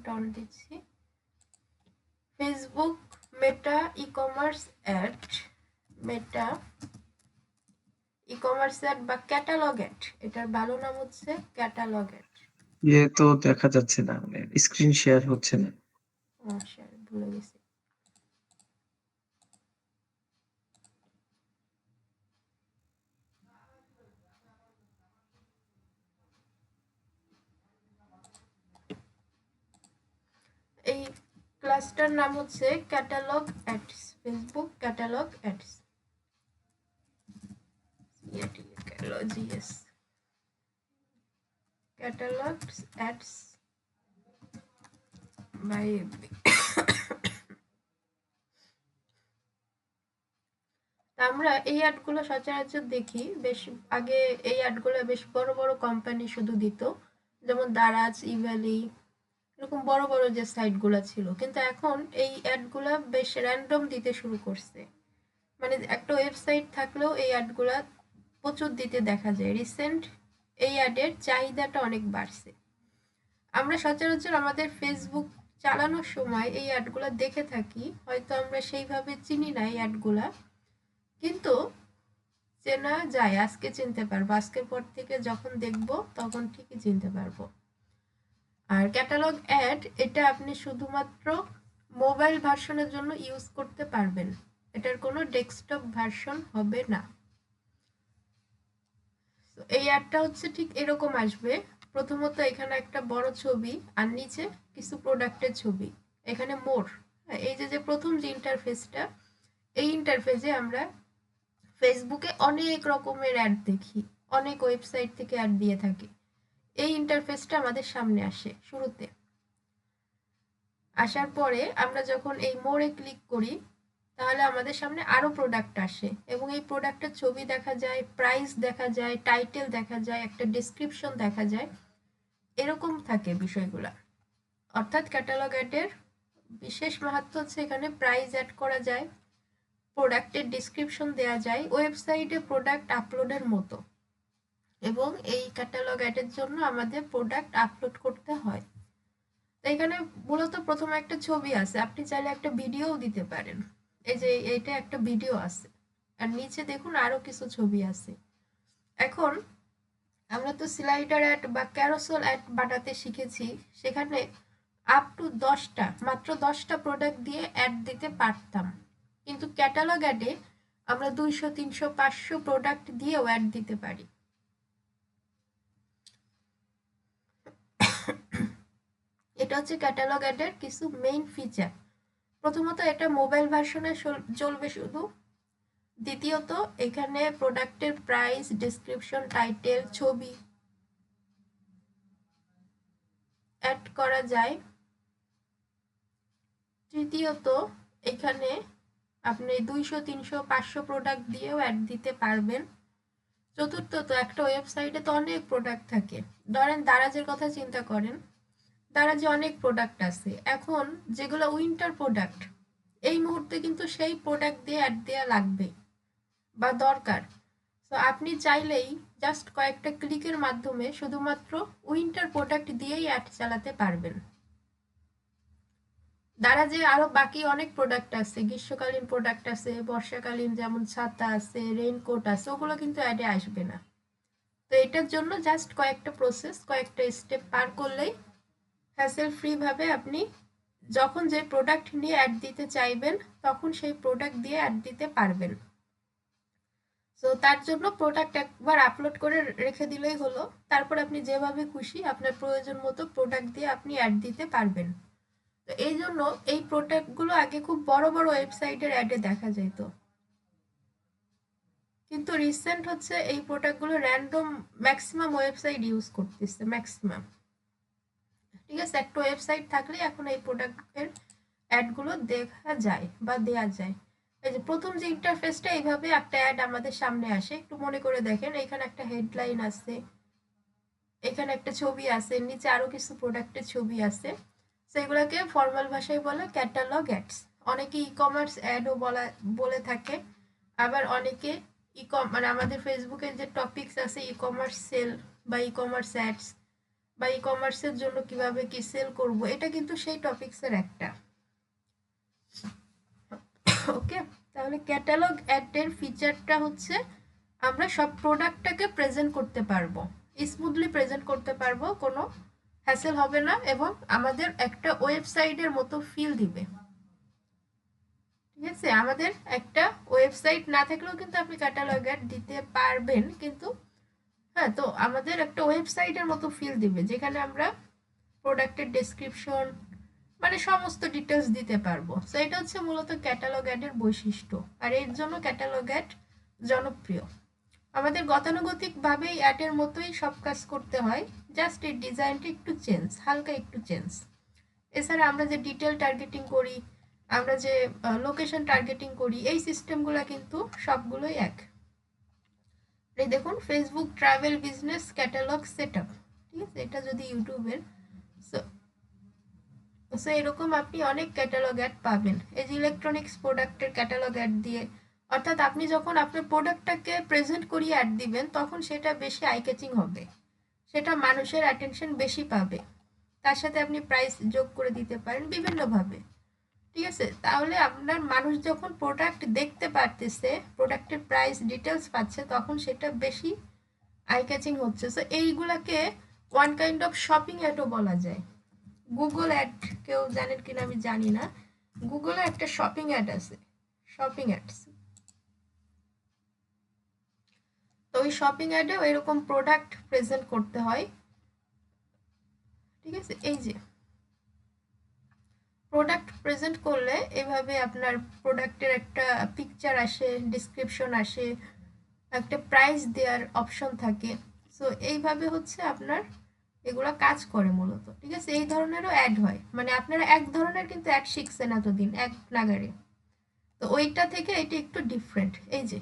ব্রাউজারটা on দিচ্ছি। Facebook Meta e-commerce add, মেটা e-commerce add বা catalogue add, এটার ভালো নাম হচ্ছে ক্যাটালগ অ্যাড। তো দেখা যাচ্ছে না, মানে স্ক্রিন শেয়ার হচ্ছে না। ভুলে গেছি। এই ক্লাসটার নাম হচ্ছে catalog ads, Facebook catalog ads, catalog ads by FB. আমরা এই অ্যাডগুলো সচরাচর দেখি বেশ, আগে এই অ্যাডগুলো বেশ বড় বড় কোম্পানি শুধু দিত, যেমন দারাজ, ইভ্যালি, এরকম বড় বড় যে সাইটগুলো ছিল। কিন্তু এখন এই অ্যাডগুলো বেশ র্যান্ডম দিতে শুরু করছে, মানে একটা ওয়েবসাইট থাকলেও এই অ্যাডগুলো প্রচুর দিতে দেখা যায়। রিসেন্ট এই অ্যাডের চাহিদাটা অনেক বাড়ছে। আমরা সচরাচর আমাদের ফেসবুক চালানোর সময় এই অ্যাডগুলো দেখে থাকি, হয়তো আমরা সেইভাবে চিনি না এই অ্যাডগুলা, কিন্তু চেনা যায়। আজকে চিনতে পারবো, আজকের পর থেকে যখন দেখব তখন ঠিকই চিনতে পারবো। আর ক্যাটালগ অ্যাড এটা আপনি শুধুমাত্র মোবাইল ভার্সনের জন্য ইউজ করতে পারবেন, এটার কোনো ডেস্কটপ ভার্সন হবে না। এই অ্যাডটা হচ্ছে ঠিক এরকম আসবে। প্রথমত এখানে একটা বড় ছবি আর নিচে কিছু প্রোডাক্টের ছবি, এখানে মোর। এই যে প্রথম যে ইন্টারফেসটা, এই ইন্টারফেসে আমরা ফেসবুকে অনেক রকমের অ্যাড দেখি, অনেক ওয়েবসাইট থেকে অ্যাড দিয়ে থাকে। এই ইন্টারফেসটা আমাদের সামনে আসে শুরুতে। আসার পরে আমরা যখন এই মোড়ে ক্লিক করি, তাহলে আমাদের সামনে আরো প্রোডাক্ট আসে এবং এই প্রোডাক্টের ছবি দেখা যায়, প্রাইস দেখা যায়, টাইটেল দেখা যায়, একটা ডেসক্রিপশন দেখা যায়, এরকম থাকে বিষয়গুলা। অর্থাৎ ক্যাটালগ অ্যাডের বিশেষ মাহাত্ম্য হচ্ছে এখানে প্রাইস অ্যাড করা যায়, প্রোডাক্টের ডেসক্রিপশন দেওয়া যায়, ওয়েবসাইটে প্রোডাক্ট আপলোডের মতো। এবং এই ক্যাটালগ অ্যাডের জন্য আমাদের প্রোডাক্ট আপলোড করতে হয়। এখানে মূলত প্রথমে একটা ছবি আছে, আপনি চাইলে একটা ভিডিও দিতে পারেন। এই যে এইটা একটা ভিডিও আছে, আর নিচে দেখুন আরো কিছু ছবি আছে। এখন আমরা তো স্লাইডার অ্যাড বা ক্যারোসেল অ্যাড বানাতে শিখেছি, সেখানে আপ টু 10টা, মাত্র 10টা প্রোডাক্ট দিয়ে অ্যাড দিতে পারতাম। কিন্তু ক্যাটালগ অ্যাডে আমরা 200, 300, 500 প্রোডাক্ট দিয়েও অ্যাড দিতে পারি। এটা হচ্ছে ক্যাটালগ অ্যাডের কিছু মেইন ফিচার। প্রথমত এটা মোবাইল ভার্সনে চলবে শুধু। দ্বিতীয়ত এখানে প্রোডাক্টের প্রাইস, ডেসক্রিপশন, টাইটেল, ছবি অ্যাড করা যায়। তৃতীয়ত এখানে আপনি 200, 300, 500 প্রোডাক্ট দিয়েও অ্যাড দিতে পারবেন। চতুর্থত একটা ওয়েবসাইটে তো অনেক প্রোডাক্ট থাকে, ধরেন দারাজের কথা চিন্তা করেন, দারাজে অনেক প্রোডাক্ট আছে, এখন যেগুলো উইন্টার প্রোডাক্ট, এই মুহূর্তে কিন্তু সেই প্রোডাক্ট দিয়ে অ্যাড দেওয়া লাগবে বা দরকার। তো আপনি চাইলেই জাস্ট কয়েকটা ক্লিকের মাধ্যমে শুধুমাত্র উইন্টার প্রোডাক্ট দিয়েই অ্যাড চালাতে পারবেন। দারাজে আরো বাকি অনেক প্রোডাক্ট আছে, গ্রীষ্মকালীন প্রোডাক্ট আছে, বর্ষাকালীন যেমন ছাতা আছে, রেইনকোট আছে, ওগুলো কিন্তু অ্যাডে আসবে না। তো এটার জন্য জাস্ট কয়েকটা প্রসেস, কয়েকটা স্টেপ পার করলেই হ্যাসেল ফ্রি ভাবে আপনি যখন যে প্রোডাক্ট নিয়ে অ্যাড দিতে চাইবেন তখন সেই প্রোডাক্ট দিয়ে অ্যাড দিতে পারবেন। তো তার জন্য প্রোডাক্ট একবার আপলোড করে রেখে দিলেই হলো, তারপর আপনি যেভাবে খুশি আপনার প্রয়োজন মতো প্রোডাক্ট দিয়ে আপনি অ্যাড দিতে পারবেন। তো এই জন্য এই প্রোডাক্টগুলো আগে খুব বড় বড় ওয়েবসাইটের অ্যাডে দেখা যেত, কিন্তু রিসেন্ট হচ্ছে এই প্রোডাক্টগুলো র্যান্ডম ম্যাক্সিমাম ওয়েবসাইট ইউজ করতেছে, ম্যাক্সিমাম। ঠিক আছে, একটা ওয়েবসাইট থাকলে এখন এই প্রোডাক্টের অ্যাডগুলো দেখা যায় বা দেয়া যায়। এই যে প্রথম যে ইন্টারফেসটা, এইভাবে একটা অ্যাড আমাদের সামনে আসে, একটু মনে করে দেখেন, এখানে একটা হেডলাইন আছে, এখানে একটা ছবি আছে, নিচে আরো কিছু প্রোডাক্টের ছবি আছে। সেগুলোকে ফর্মাল ভাষায় বলে ক্যাটালগ অ্যাডস। অনেকে ই কমার্স অ্যাডও বলে থাকে, আবার অনেকে মানে আমাদের ফেসবুকের যে টপিকস আছে ই কমার্স সেল বা ই কমার্স অ্যাডস, বা ই কমার্সের জন্য কিভাবে কি সেল করব, এটা কিন্তু সেই টপিকসের একটা। ওকে, তাহলে ক্যাটালগ অ্যাডের ফিচারটা হচ্ছে আমরা সব প্রোডাক্টটাকে প্রেজেন্ট করতে পারবো, স্মুথলি প্রেজেন্ট করতে পারবো, কোনো হ্যাসেল হবে না, এবং আমাদের একটা ওয়েবসাইটের মতো ফিল দিবে। ঠিক আছে, আমাদের একটা ওয়েবসাইট না থাকলেও কিন্তু আপনি ক্যাটালগ অ্যাড দিতে পারবেন, কিন্তু হ্যাঁ, তো আমাদের একটা ওয়েবসাইটের মতো ফিল দিবে, যেখানে আমরা প্রোডাক্টের ডেসক্রিপশন মানে সমস্ত ডিটেলস দিতে পারবো। সো এটা হচ্ছে মূলত ক্যাটালগ অ্যাডের বৈশিষ্ট্য, আর এর জন্য ক্যাটালগ অ্যাড জনপ্রিয়। আমাদের গতানুগতিক ভাবেই অ্যাডের মতোই সব কাজ করতে হয়, জাস্ট এর ডিজাইনটা একটু চেঞ্জ, হালকা একটু চেঞ্জ। এছাড়া আমরা যে ডিটেল টার্গেটিং করি, আমরা যে লোকেশন টার্গেটিং করি, এই সিস্টেমগুলো কিন্তু সবগুলোই এক। এই দেখুন, Facebook travel business catalogue setup, ঠিক আছে, এটা যদি ইউটিউবের, সো সো এরকম আপনি অনেক ক্যাটালগ অ্যাড পাবেন। এই যে ইলেকট্রনিক্স প্রোডাক্টের ক্যাটালগ অ্যাড দিয়ে, অর্থাৎ আপনি যখন আপনার প্রোডাক্টটাকে প্রেজেন্ট করিয়ে অ্যাড দিবেন, তখন সেটা বেশি আই ক্যাচিং হবে, সেটা মানুষের অ্যাটেনশন বেশি পাবে। তার সাথে আপনি প্রাইস যোগ করে দিতে পারেন বিভিন্নভাবে। ঠিক আছে, তাহলে আপনার মানুষ যখন প্রোডাক্ট দেখতে পারতেছে, প্রোডাক্টের প্রাইস ডিটেলস পাচ্ছে, তখন সেটা বেশি আই ক্যাচিং হচ্ছে। সো এইগুলাকে ওয়ান কাইন্ড অফ শপিং অ্যাডও বলা যায়। গুগল অ্যাড কেউ জানেন কিনা আমি জানি না, গুগলে একটা শপিং অ্যাড আছে, শপিং অ্যাডস। তো ওই শপিং অ্যাডেও এরকম প্রোডাক্ট প্রেজেন্ট করতে হয়। ঠিক আছে, এই যে প্রোডাক্ট প্রেজেন্ট করলে এভাবে আপনার প্রোডাক্টের একটা পিকচার আসে, ডিসক্রিপশন আসে, একটা প্রাইস দেওয়ার অপশন থাকে। সো এইভাবে হচ্ছে আপনার এগুলো কাজ করে মূলত। ঠিক আছে, এই ধরনেরও অ্যাড হয়, মানে আপনারা এক ধরনের কিন্তু অ্যাড শিখছেন এতদিন এক নাগারে, তো ওইটা থেকে এটা একটু ডিফারেন্ট। এই যে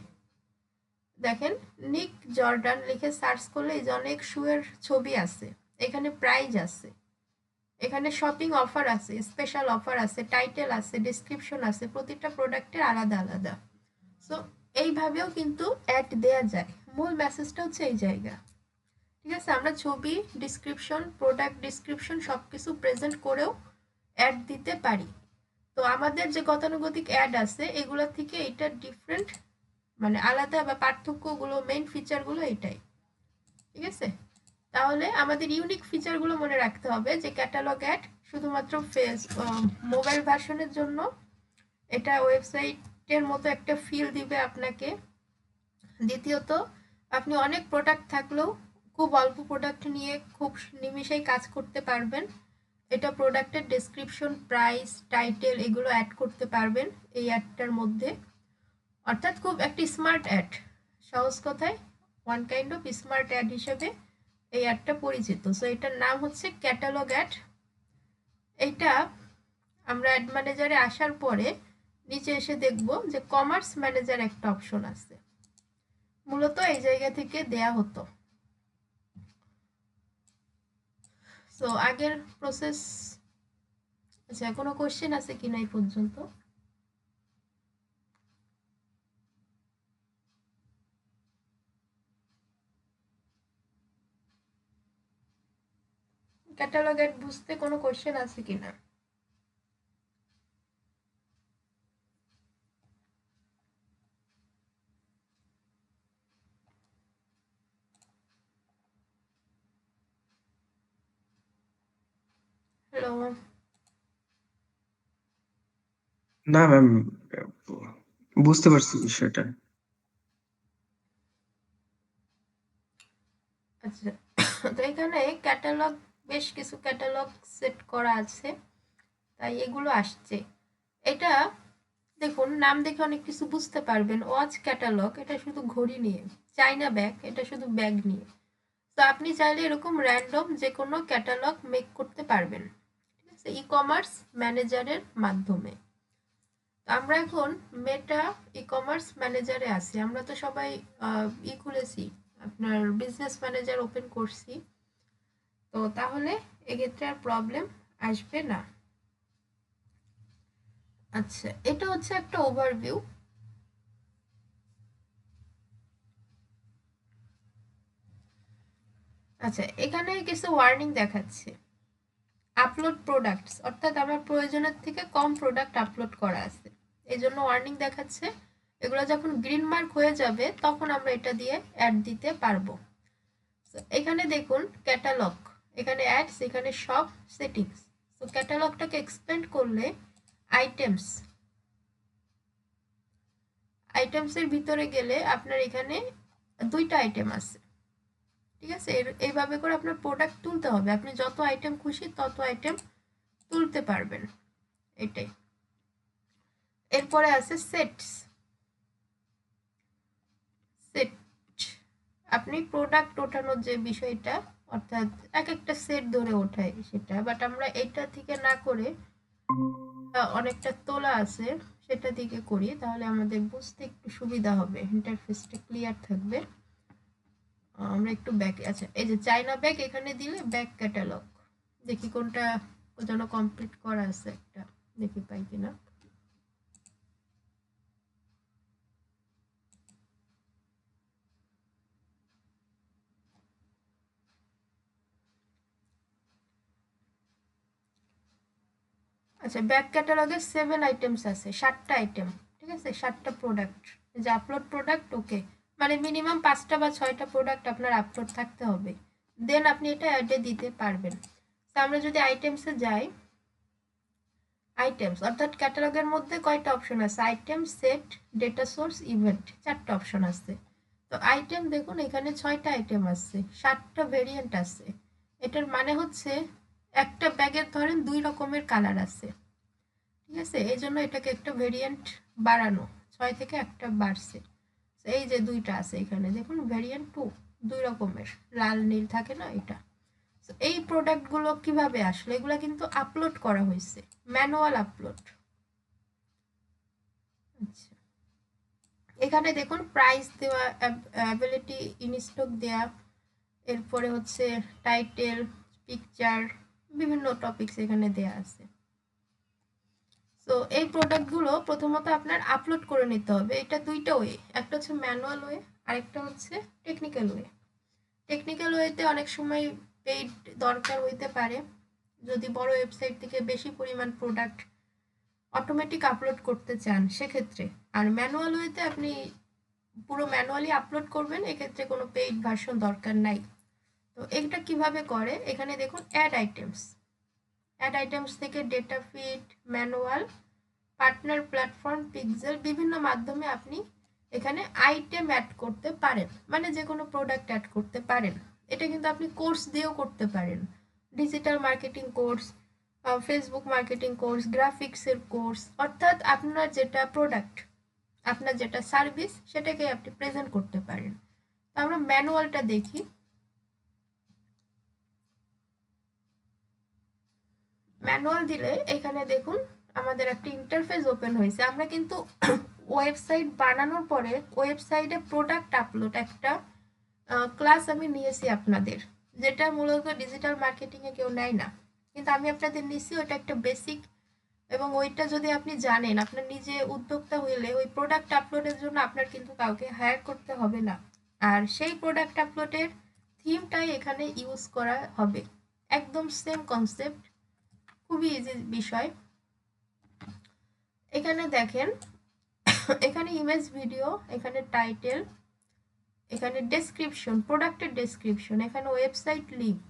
দেখেন, নিক জর্ডান লিখে সার্চ করলে এই যে অনেক শুয়ের ছবি আছে, এখানে প্রাইস আছে, এখানে শপিং অফার আছে, স্পেশাল অফার আছে, টাইটেল আছে, ডেসক্রিপশন আছে, প্রতিটা প্রোডাক্টের আলাদা আলাদা। সো এইভাবেও কিন্তু অ্যাড দেয়া যায়, মূল মেসেজটা হচ্ছে এই জায়গা। ঠিক আছে, আমরা ছবি, ডিসক্রিপশন, প্রোডাক্ট ডিসক্রিপশন সবকিছু প্রেজেন্ট করেও অ্যাড দিতে পারি। তো আমাদের যে গতানুগতিক অ্যাড আছে এগুলোর থেকে এটা ডিফারেন্ট, মানে আলাদা বা পার্থক্যগুলো, মেইন ফিচারগুলো এটাই। ঠিক আছে, তাহলে আমাদের ইউনিক ফিচারগুলো মনে রাখতে হবে, যে ক্যাটালগ অ্যাড শুধুমাত্র মোবাইল ভার্সনের জন্য, এটা ওয়েবসাইটের মতো একটা ফিল দিবে আপনাকে। দ্বিতীয়ত, আপনি অনেক প্রোডাক্ট থাকলেও খুব অল্প প্রোডাক্ট নিয়ে খুব নিমিষেই কাজ করতে পারবেন। এটা প্রোডাক্টের ডেসক্রিপশন, প্রাইস, টাইটেল এগুলো অ্যাড করতে পারবেন এই অ্যাডটার মধ্যে, অর্থাৎ খুব একটি স্মার্ট অ্যাড। সহজ কথায় one kind of smart ad হিসেবে এই অ্যাডটা পরিচিত। সো এটার নাম হচ্ছে ক্যাটালগ অ্যাড। এইটা আমরা অ্যাড ম্যানেজারে আসার পরে নিচে এসে দেখব যে কমার্স ম্যানেজার একটা অপশন আছে, মূলত এই জায়গা থেকে দেয়া হতো। সো আগের প্রসেস, আচ্ছা কোনো কোশ্চেন আছে কিনা এই পর্যন্ত? ক্যাটালগ অ্যাড বুঝতে কোনো কোশ্চেন আছে কিনা? হ্যালো। না ম্যাম, বুঝতে পারছি বিষয়টা। আচ্ছা, তো এখানে ক্যাটালগ, বেশ কিছু ক্যাটালগ সেট করা আছে, তাই এগুলো আসছে। এটা দেখুন, নাম দেখে অনেক কিছু বুঝতে পারবেন। ওয়াচ ক্যাটালগ, এটা শুধু ঘড়ি নিয়ে। চাইনা ব্যাগ, এটা শুধু ব্যাগ নিয়ে। তো আপনি চাইলে এরকম র্যান্ডম যে কোনো ক্যাটালগ মেক করতে পারবেন, ঠিক আছে, ই কমার্স ম্যানেজারের মাধ্যমে। তো আমরা এখন মেটা ই কমার্স ম্যানেজারে আছি, আমরা তো সবাই খুলেছি, আপনার বিজনেস ম্যানেজার ওপেন করছি। তো তাহলে এক্ষেত্রে আর প্রবলেম আসবে না। আচ্ছা, এটা হচ্ছে একটা ওভারভিউ। আচ্ছা, এখানে কিছু ওয়ার্নিং দেখাচ্ছে। আপলোড প্রোডাক্টস, অর্থাৎ আমার প্রয়োজনের থেকে কম প্রোডাক্ট আপলোড করা আছে, এই জন্য ওয়ার্নিং দেখাচ্ছে। এগুলো যখন গ্রিন মার্ক হয়ে যাবে তখন আমরা এটা দিয়ে অ্যাড দিতে পারবো। এখানে দেখুন ক্যাটালগ, এখানে অ্যাডস, এখানে সব সেটিংস। তো ক্যাটালগটাকে এক্সপ্যান্ড করলে আইটেমস, আইটেমসের ভিতরে গেলে আপনার এখানে দুইটা আইটেম আছে, ঠিক আছে। এইভাবে করে আপনার প্রোডাক্ট তুলতে হবে, আপনি যত আইটেম খুশি তত আইটেম তুলতে পারবেন, এটাই। এরপরে আছে সেটস। সেট, আপনি প্রোডাক্ট ওঠানোর যে বিষয়টা, অর্থাৎ এক একটা সেট ধরে ওঠায় সেটা, বাট আমরা এটা থেকে না করে অনেকটা তোলা আছে সেটা দিকে করি, তাহলে আমাদের বুঝতে একটু সুবিধা হবে, ইন্টারফেসটা ক্লিয়ার থাকবে। আমরা একটু ব্যাক, আচ্ছা এই যে চাইনা ব্যাগ এখানে দিলে ব্যাক ক্যাটালগ, দেখি কোনটা যেন কমপ্লিট করা আছে, একটা দেখি পাই কিনা। আচ্ছা, ব্যাক ক্যাটালগে 7 আইটেমস আছে, 7টা আইটেম, ঠিক আছে, 7টা প্রোডাক্ট। যে আপলোড প্রোডাক্ট, ওকে, মানে মিনিমাম 5টা বা 6টা প্রোডাক্ট আপনার আপলোড থাকতে হবে, দেন আপনি এটা অ্যাডে দিতে পারবেন। তো আমরা যদি আইটেমসে যাই, আইটেমস অর্থাৎ ক্যাটালগের মধ্যে কয়টা অপশন আছে, item, set, data source, event, 4টা অপশন আছে। তো আইটেম দেখুন এখানে 6টা আইটেম আছে, 7টা ভেরিয়েন্ট আছে। এটার মানে হচ্ছে একটা ব্যাগের ধরেন 2 রকমের কালার আছে, ঠিক আছে, এই জন্য এটাকে একটা ভেরিয়েন্ট বাড়ানো, 6 থেকে একটা বাড়ছে। এই যে 2টা আছে এখানে দেখুন, ভেরিয়েন্ট 2, 2 রকমের, লাল নীল থাকে না, এটা। এই প্রোডাক্টগুলো কিভাবে আসলো, এগুলো কিন্তু আপলোড করা হয়েছে, ম্যানুয়াল আপলোড। আচ্ছা, এখানে দেখুন প্রাইস দেওয়া, অ্যাবিলিটি ইন স্টক দেওয়া, এরপরে হচ্ছে টাইটেল, পিকচার, বিভিন্ন টপিকস এখানে দেওয়া আছে। তো এই প্রোডাক্টগুলো প্রথমত আপনার আপলোড করে নিতে হবে, এটা দুইটা ওয়ে, একটা হচ্ছে ম্যানুয়াল ওয়ে, আরেকটা হচ্ছে টেকনিক্যাল ওয়ে। টেকনিক্যাল ওয়েতে অনেক সময় পেইড দরকার হইতে পারে, যদি বড় ওয়েবসাইট থেকে বেশি পরিমাণ প্রোডাক্ট অটোমেটিক আপলোড করতে চান সেক্ষেত্রে। আর ম্যানুয়াল ওয়েতে আপনি পুরো ম্যানুয়ালি আপলোড করবেন, এক্ষেত্রে কোনো পেইড ভার্সন দরকার নাই। তো এটা কিভাবে করে, এখানে দেখুন অ্যাড আইটেমস, অ্যাড আইটেমস থেকে data feed, manual, partner platform, pixel, বিভিন্ন মাধ্যমে আপনি এখানে আইটেম অ্যাড করতে পারেন, মানে যে কোনো প্রোডাক্ট অ্যাড করতে পারেন। এটা কিন্তু আপনি কোর্স দিয়েও করতে পারেন, digital marketing course, Facebook marketing course, গ্রাফিক্সের কোর্স, অর্থাৎ আপনার যেটা প্রোডাক্ট, আপনার যেটা সার্ভিস, সেটাকে আপনি প্রেজেন্ট করতে পারেন। তো আমরা ম্যানুয়ালটা দেখি। ম্যানুয়াল দিলে এখানে দেখুন আমাদের একটা ইন্টারফেস ওপেন হয়েছে। আমরা কিন্তু ওয়েবসাইট বানানোর পরে ওয়েবসাইটে প্রোডাক্ট আপলোড একটা ক্লাস আমি নিয়েছি আপনাদের, যেটা মূলত ডিজিটাল মার্কেটিংয়ে কেউ নেয় না, কিন্তু আমি আপনাদের নিছি, ওটা একটা বেসিক। এবং ওইটা যদি আপনি জানেন, আপনার নিজে উদ্যোক্তা হইলে ওই প্রোডাক্ট আপলোডের জন্য আপনার কিন্তু কাউকে হায়ার করতে হবে না। আর সেই প্রোডাক্ট আপলোডের থিমটাই এখানে ইউজ করা হবে, একদম সেম কনসেপ্ট, খুবই ইজি বিষয়। এখানে দেখেন, এখানে ইমেজ, ভিডিও, এখানে টাইটেল, এখানে ডেসক্রিপশন, প্রোডাক্টের ডেসক্রিপশন, এখানে ওয়েবসাইট লিংক,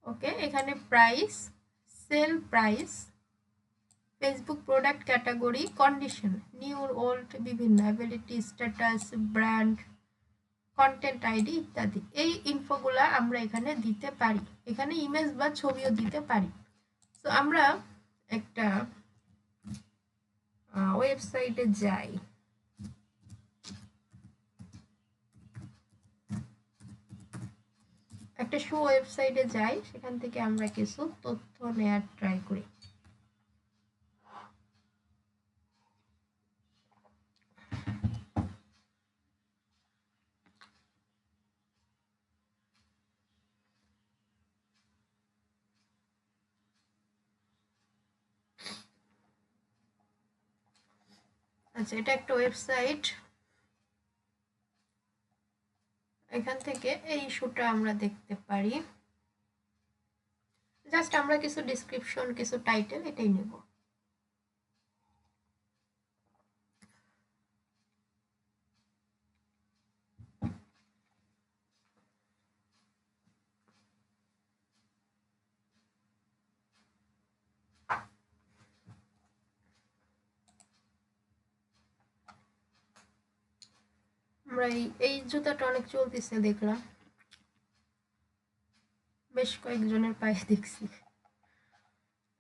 ওকে, এখানে price, sale price, Facebook product category, condition, new old, বিভিন্ন, ability, status, brand, content ID ইত্যাদি। এই ইনফোগুলা আমরা এখানে দিতে পারি, এখানে ইমেজ বা ছবিও দিতে পারি। তো আমরা একটা ওয়েবসাইটে যাই, একটা শো ওয়েবসাইটে যাই, সেখান থেকে আমরা কিছু তথ্য নেয়ার ট্রাই করি। আচ্ছা, এটা একটা ওয়েবসাইট, এখান থেকে থেকে এই ইস্যুটা আমরা দেখতে পারি। জাস্ট আমরা কিছু ডেসক্রিপশন, কিছু টাইটেল এটাই নেব। আমরা এই জুতাটা অনেক চলতেছে দেখলাম, বেশ কয়েকজনের পায়ে দেখছি।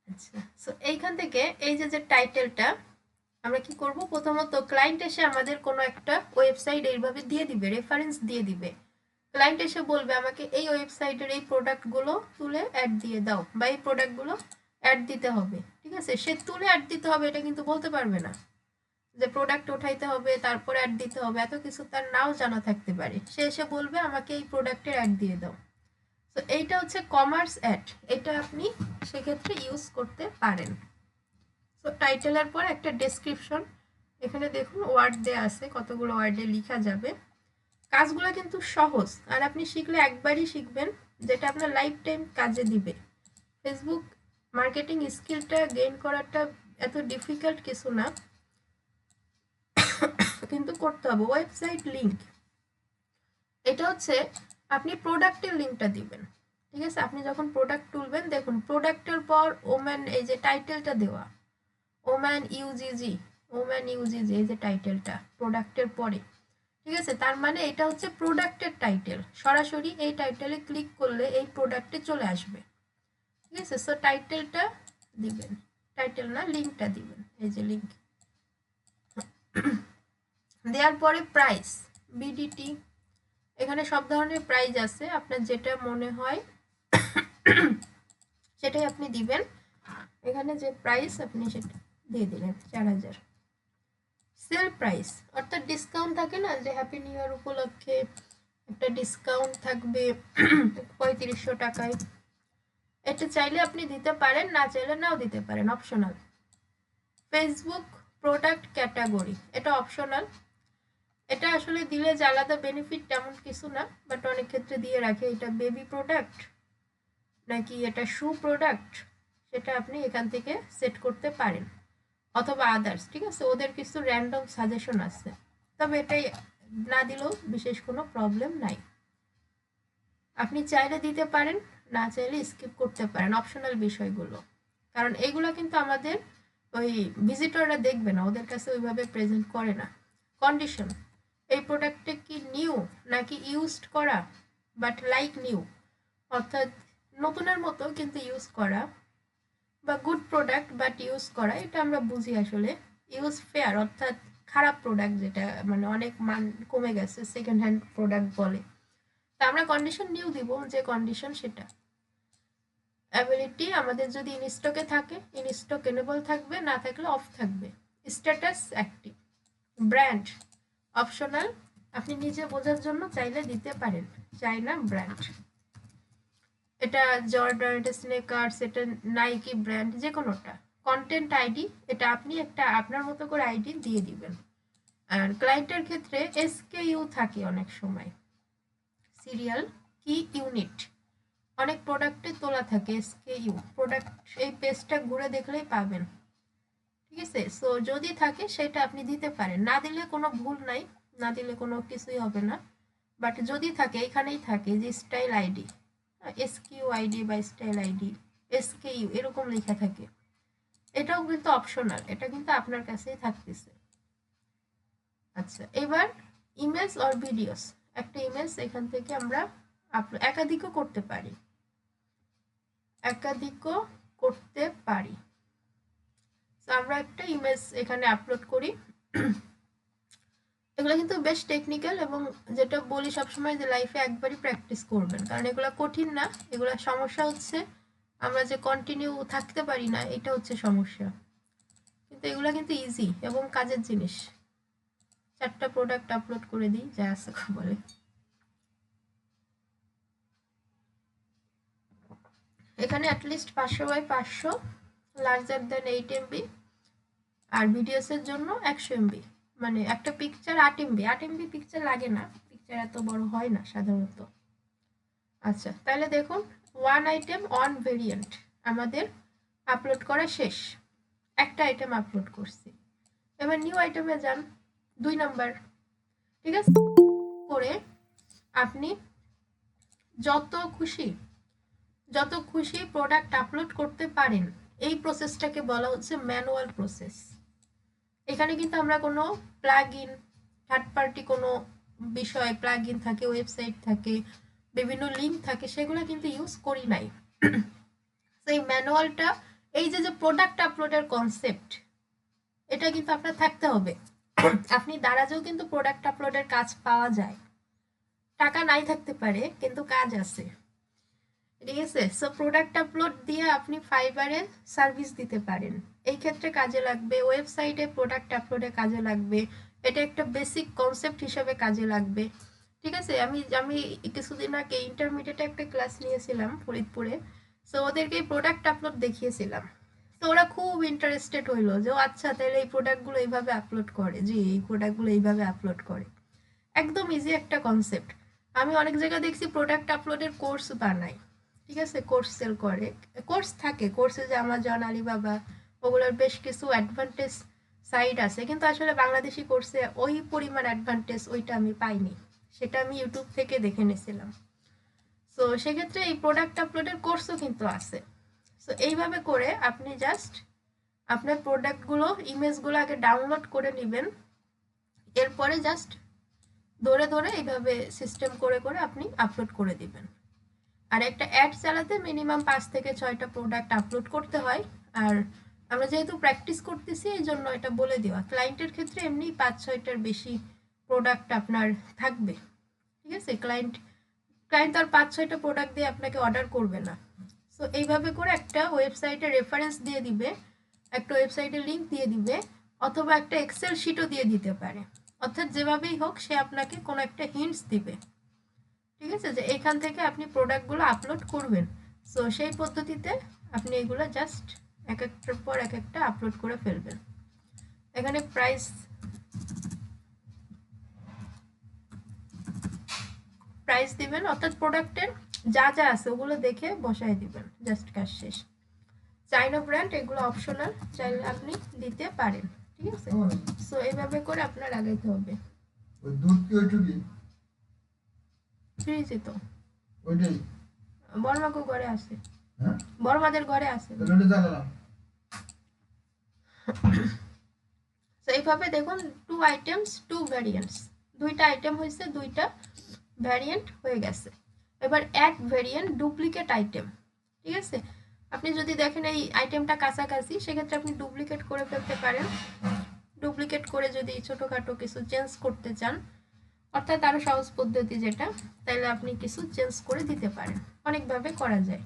আচ্ছা, সো এইখান থেকে এই যে টাইটেলটা আমরা কি করব, প্রথমত ক্লায়েন্ট এসে আমাদের কোনো একটা ওয়েবসাইট এইভাবে দিয়ে দিবে, রেফারেন্স দিয়ে দিবে। ক্লায়েন্ট এসে বলবে আমাকে এই ওয়েবসাইটের এই প্রোডাক্টগুলো তুলে অ্যাড দিয়ে দাও, বা এই প্রোডাক্টগুলো অ্যাড দিতে হবে। ঠিক আছে, সে তুলে অ্যাড দিতে হবে এটা কিন্তু বলতে পারবে না, যে প্রোডাক্ট উঠাইতে হবে তারপর অ্যাড দিতে হবে, এত কিছু তার নাও জানা থাকতে পারে। সে এসে বলবে আমাকে এই প্রোডাক্টের অ্যাড দিয়ে দাও। তো এইটা হচ্ছে কমার্স অ্যাড, এটা আপনি সেক্ষেত্রে ইউজ করতে পারেন। তো টাইটেলের পর একটা ডেসক্রিপশন, এখানে দেখুন ওয়ার্ড দেয়া আছে, কতগুলো ওয়ার্ডে লেখা যাবে। কাজগুলো কিন্তু সহজ, আর আপনি শিখলে একবারই শিখবেন, যেটা আপনার লাইফ টাইম কাজে দিবে। ফেসবুক মার্কেটিং স্কিলটা গেইন করাটা এত ডিফিকাল্ট কিছু না, কিন্তু করতে হবে। ওয়েবসাইট লিংক, এটা হচ্ছে আপনি প্রোডাক্টের লিঙ্কটা দিবেন। ঠিক আছে, আপনি যখন প্রোডাক্ট তুলবেন, দেখুন প্রোডাক্টের পর ওম্যান, এই যে টাইটেলটা দেওয়া ওম্যান ইউজিজি, ওম্যান ইউজিজি, এই যে টাইটেলটা প্রোডাক্টের পরে। ঠিক আছে, তার মানে এটা হচ্ছে প্রোডাক্টের টাইটেল, সরাসরি এই টাইটেলে ক্লিক করলে এই প্রোডাক্টে চলে আসবে। ঠিক আছে, সো টাইটেলটা দিবেন, টাইটেল না লিঙ্কটা দিবেন, এই যে লিঙ্ক দেওয়ার পরে প্রাইস, বিডিটি, এখানে সব ধরনের প্রাইস আছে, আপনার যেটা মনে হয় সেটাই আপনি দিবেন। এখানে যে প্রাইস আপনি সেটা দিয়ে দিলেন 4000। সেল প্রাইস অর্থাৎ ডিসকাউন্ট থাকে না, যে হ্যাপি নিউ ইয়ার উপলক্ষে একটা ডিসকাউন্ট থাকবে 3500 টাকায়, এটা চাইলে আপনি দিতে পারেন, না চাইলে নাও দিতে পারেন, অপশনাল। ফেসবুক প্রোডাক্ট ক্যাটাগরি, এটা অপশনাল, এটা আসলে দিলে যে আলাদা বেনিফিট তেমন কিছু না, বাট অনেক ক্ষেত্রে দিয়ে রাখে। এটা বেবি প্রোডাক্ট নাকি এটা শু প্রোডাক্ট, সেটা আপনি এখান থেকে সেট করতে পারেন, অথবা আদার্স। ঠিক আছে, ওদের কিছু র্যান্ডম সাজেশন আছে, তবে এটাই না দিলেও বিশেষ কোনো প্রবলেম নাই। আপনি চাইলে দিতে পারেন, না চাইলে স্কিপ করতে পারেন অপশনাল বিষয়গুলো, কারণ এগুলো কিন্তু আমাদের ওই ভিজিটররা দেখবে না, ওদের কাছে ওইভাবে প্রেজেন্ট করে না। কন্ডিশন, এই প্রোডাক্টটা কি নিউ নাকি ইউজড করা, বাট লাইক নিউ, অর্থাৎ নতুনের মতো কিন্তু ইউজ করা, বা গুড প্রোডাক্ট বাট ইউজ করা, এটা আমরা বুঝি আসলে। ইউজ ফেয়ার অর্থাৎ খারাপ প্রোডাক্ট, যেটা মানে অনেক মান কমে গেছে, সেকেন্ড হ্যান্ড প্রোডাক্ট বলে। তা আমরা কন্ডিশন নিউ দিব, যে কন্ডিশন সেটা। অ্যাবিলিটি, আমাদের যদি ইন স্টকে থাকে ইন স্টক এনেবল থাকবে, না থাকলে অফ থাকবে। Status active. ব্র্যান্ড অপশনাল, আপনি নিজে বোঝার জন্য চাইলে দিতে পারেন, চাই না ব্র্যান্ড। এটা জর্ডান, এটা স্নেকার্স, এটা নাইকি ব্র্যান্ড, যে কোনোটা। কন্টেন্ট আইডি, এটা আপনি একটা আপনার মতো করে আইডি দিয়ে দিবেন। আর ক্লায়েন্টের ক্ষেত্রে এসকেইউ থাকে অনেক সময়, সিরিয়াল কি ইউনিট, অনেক প্রোডাক্টে তোলা থাকে এসকেইউ প্রোডাক্ট, এই পেজটা ঘুরে দেখলেই পাবেন। ঠিক আছে, সো যদি থাকে সেটা আপনি দিতে পারেন, না দিলে কোনো ভুল নাই, না দিলে কোনো কিছুই হবে না। বাট যদি থাকে, এখানেই থাকে যে স্টাইল আইডি, এসকিউ আইডি বা স্টাইল আইডি, এসকেইউ এরকম লেখা থাকে, এটাও কিন্তু অপশনাল, এটা কিন্তু আপনার কাছেই থাকতেছে। আচ্ছা, এবার ইমেজ অর ভিডিওস, একটা ইমেজ এখান থেকে আমরা একাধিকও করতে পারি, একাধিকও করতে পারি। আমরা একটা ইমেজ এখানে আপলোড করি। এগুলো কিন্তু বেশ টেকনিক্যাল, এবং যেটা বলি সবসময় যে লাইফে একবারই প্র্যাকটিস করবেন, কারণ এগুলো কঠিন না। এগুলো সমস্যা হচ্ছে আমরা যে কন্টিনিউ থাকতে পারি না, এটা হচ্ছে সমস্যা। কিন্তু এগুলো কিন্তু ইজি এবং কাজের জিনিস। 4টা প্রোডাক্ট আপলোড করে দিই, যা আছে খবরে। এখানে at least 500 by 500, larger than 8 MB, আর ভিডিওসের জন্য 100 MB, মানে একটা পিকচার 8 MB। 8 MB পিকচার লাগে না, পিকচার এরা তো বড় হয় না সাধারণত। আচ্ছা, তাহলে দেখুন ওয়ান আইটেম অন ভেরিয়েন্ট আমাদের আপলোড করা শেষ, একটা আইটেম আপলোড করছি। এবার নিউ আইটেমে যান, 2 নাম্বার। ঠিক আছে, করে আপনি যত খুশি প্রোডাক্ট আপলোড করতে পারেন। এই প্রসেসটাকে বলা হচ্ছে ম্যানুয়াল প্রসেস। এখানে কিন্তু আমরা কোনো প্লাগ ইন, থার্ড পার্টি কোনো বিষয় প্লাগ ইন থাকে, ওয়েবসাইট থাকে, বিভিন্ন লিঙ্ক থাকে, সেগুলো কিন্তু ইউজ করি নাই। সেই ম্যানুয়ালটা, এই যে প্রোডাক্ট আপলোডের কনসেপ্ট, এটা কিন্তু আপনার থাকতে হবে। আপনি দারাজেও কিন্তু প্রোডাক্ট আপলোডের কাজ পাওয়া যায়, টাকা নাই থাকতে পারে কিন্তু কাজ আছে। ঠিক আছে, সো প্রোডাক্ট আপলোড দিয়ে আপনি ফাইবারে সার্ভিস দিতে পারেন, এই ক্ষেত্রে কাজে লাগবে। ওয়েবসাইটে প্রোডাক্ট আপলোডে কাজে লাগবে, এটা একটা বেসিক কনসেপ্ট হিসেবে কাজে লাগবে। ঠিক আছে, আমি আমি কিছুদিন আগে ইন্টারমিডিয়েটে একটা ক্লাস নিয়েছিলাম ফরিদপুরে। সো ওদেরকে প্রোডাক্ট আপলোড দেখিয়েছিলাম। তো ওরা খুব ইন্টারেস্টেড হইলো যে আচ্ছা তাহলে এই প্রোডাক্টগুলো এইভাবে আপলোড করে, জি এই প্রোডাক্টগুলো এইভাবে আপলোড করে। একদম ইজি একটা কনসেপ্ট। আমি অনেক জায়গায় দেখছি প্রোডাক্ট আপলোডের কোর্স বানায়। ঠিক আছে, কোর্স সেল করে, কোর্স থাকে, কোর্সে যে আমাজন, আলিবাবা, ওগুলোর বেশ কিছু অ্যাডভান্টেজ সাইট আছে, কিন্তু আসলে বাংলাদেশি কোর্সে ওই পরিমাণ অ্যাডভান্টেজ ওইটা আমি পাইনি, সেটা আমি ইউটিউব থেকে দেখে নিয়েছিলাম। সো সেক্ষেত্রে এই প্রোডাক্ট আপলোডের কোর্সও কিন্তু আছে। সো এইভাবে করে আপনি জাস্ট আপনার প্রোডাক্টগুলো, ইমেজগুলো আগে ডাউনলোড করে নেবেন, এরপরে জাস্ট ধরে ধরে এইভাবে সিস্টেম করে করে আপনি আপলোড করে দিবেন। আর একটা অ্যাড চালাতে মিনিমাম 5 থেকে 6টা প্রোডাক্ট আপলোড করতে হয়। আর আমরা যেহেতু প্র্যাকটিস করতেছি এই জন্য এটা বলে দেওয়া, ক্লায়েন্টের ক্ষেত্রে এমনি 5-6টার বেশি প্রোডাক্ট আপনার থাকবে। ঠিক আছে, ক্লায়েন্ট আর 5-6টা প্রোডাক্ট দিয়ে আপনাকে অর্ডার করবে না। সো এইভাবে করে একটা ওয়েবসাইটে রেফারেন্স দিয়ে দিবে, একটা ওয়েবসাইটের লিঙ্ক দিয়ে দিবে, অথবা একটা এক্সেল শিটও দিয়ে দিতে পারে। অর্থাৎ যেভাবেই হোক সে আপনাকে কোনো একটা হিন্টস দিবে। ঠিক আছে, যে এখান থেকে আপনি প্রোডাক্টগুলো আপলোড করবেন। সো সেই পদ্ধতিতে আপনি এগুলো জাস্ট এক একটার পর এক একটা আপলোড করে ফেলবেন। এখানে প্রাইস দিবেন, অর্থাৎ প্রোডাক্টের যা যা আছে ওগুলো দেখে বসায় দিবেন, জাস্ট কাজ শেষ। চাইনা ব্র্যান্ড এগুলো অপশনাল, চাইলে আপনি দিতে পারেন। ঠিক আছে, সো এইভাবে করে আপনার আগাইতে হবে। ওই দুধ কি ওইটুকি ফ্রিজে তো ওইটাই, বর্মাকে ঘরে আছে, হ্যাঁ বর্মাদের ঘরে আছে। তাহলে ওটা জ্বালালাম। তো এইভাবে দেখুন 2 আইটেমস 2 ভ্যারিয়েন্টস, 2টা আইটেম হয়েছে, 2টা ভ্যারিয়েন্ট হয়ে গেছে। এবার অ্যাড ভ্যারিয়েন্ট ডুপ্লিকেট আইটেম। ঠিক আছে, আপনি যদি দেখেন এই আইটেমটা কাছাকাছি, সেক্ষেত্রে আপনি ডুপ্লিকেট করে ফেলতে পারেন। ডুপ্লিকেট করে যদি ছোটোখাটো কিছু চেঞ্জ করতে চান, অর্থাৎ আরও সহজ পদ্ধতি যেটা, তাহলে আপনি কিছু চেঞ্জ করে দিতে পারেন, অনেকভাবে করা যায়।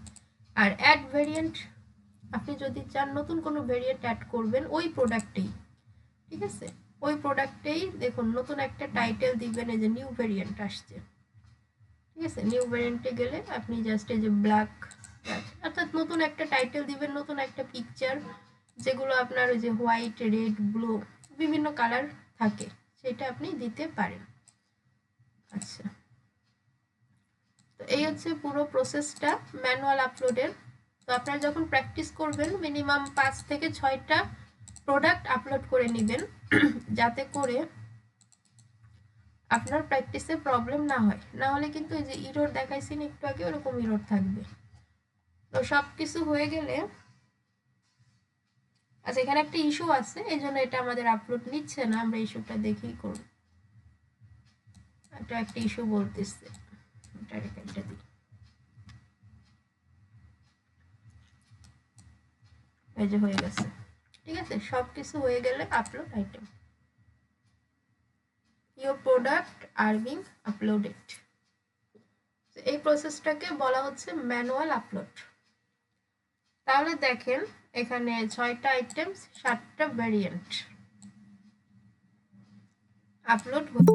আর অ্যাড ভ্যারিয়েন্ট, আপনি যদি চান নতুন কোনো ভ্যারিয়েন্ট অ্যাড করবেন ওই প্রোডাক্টেই, ঠিক আছে, ওই প্রোডাক্টেই দেখুন নতুন একটা টাইটেল দিবেন, এই যে নিউ ভেরিয়েন্ট আসছে। ঠিক আছে, নিউ ভেরিয়েন্টে গেলে আপনি জাস্ট এই যে ব্ল্যাক, অর্থাৎ নতুন একটা টাইটেল দিবেন, নতুন একটা পিকচার, যেগুলো আপনার ওই যে হোয়াইট, রেড, ব্লু বিভিন্ন কালার থাকে, সেটা আপনি দিতে পারেন। আচ্ছা, তো এই হচ্ছে পুরো প্রসেসটা ম্যানুয়াল আপলোডের। তো আপনারা যখন প্র্যাকটিস করবেন মিনিমাম 5 থেকে 6টা প্রোডাক্ট আপলোড করে নেবেন, যাতে করে আপনার প্র্যাকটিসে প্রবলেম না হয়। না হলে কিন্তু এই যে ইরর দেখাইছি না একটু আগে, ওরকম ইরর থাকবে। তো সব কিছু হয়ে গেলে, আচ্ছা এখানে একটা ইস্যু আছে, এই জন্য এটা আমাদের আপলোড নিচ্ছে না, আমরা ইস্যুটা দেখেই করব। এটা একটা ইস্যু বলতেছে, এটা দিই, এই যে হয়ে গেছে। ঠিক আছে, সব কিছু হয়ে গেলে upload item, your product are being uploaded। এই প্রসেসটাকে বলা হচ্ছে ম্যানুয়াল আপলোড। তাহলে দেখেন এখানে 6টা আইটেম 7টা ভ্যারিয়েন্ট আপলোড হচ্ছে।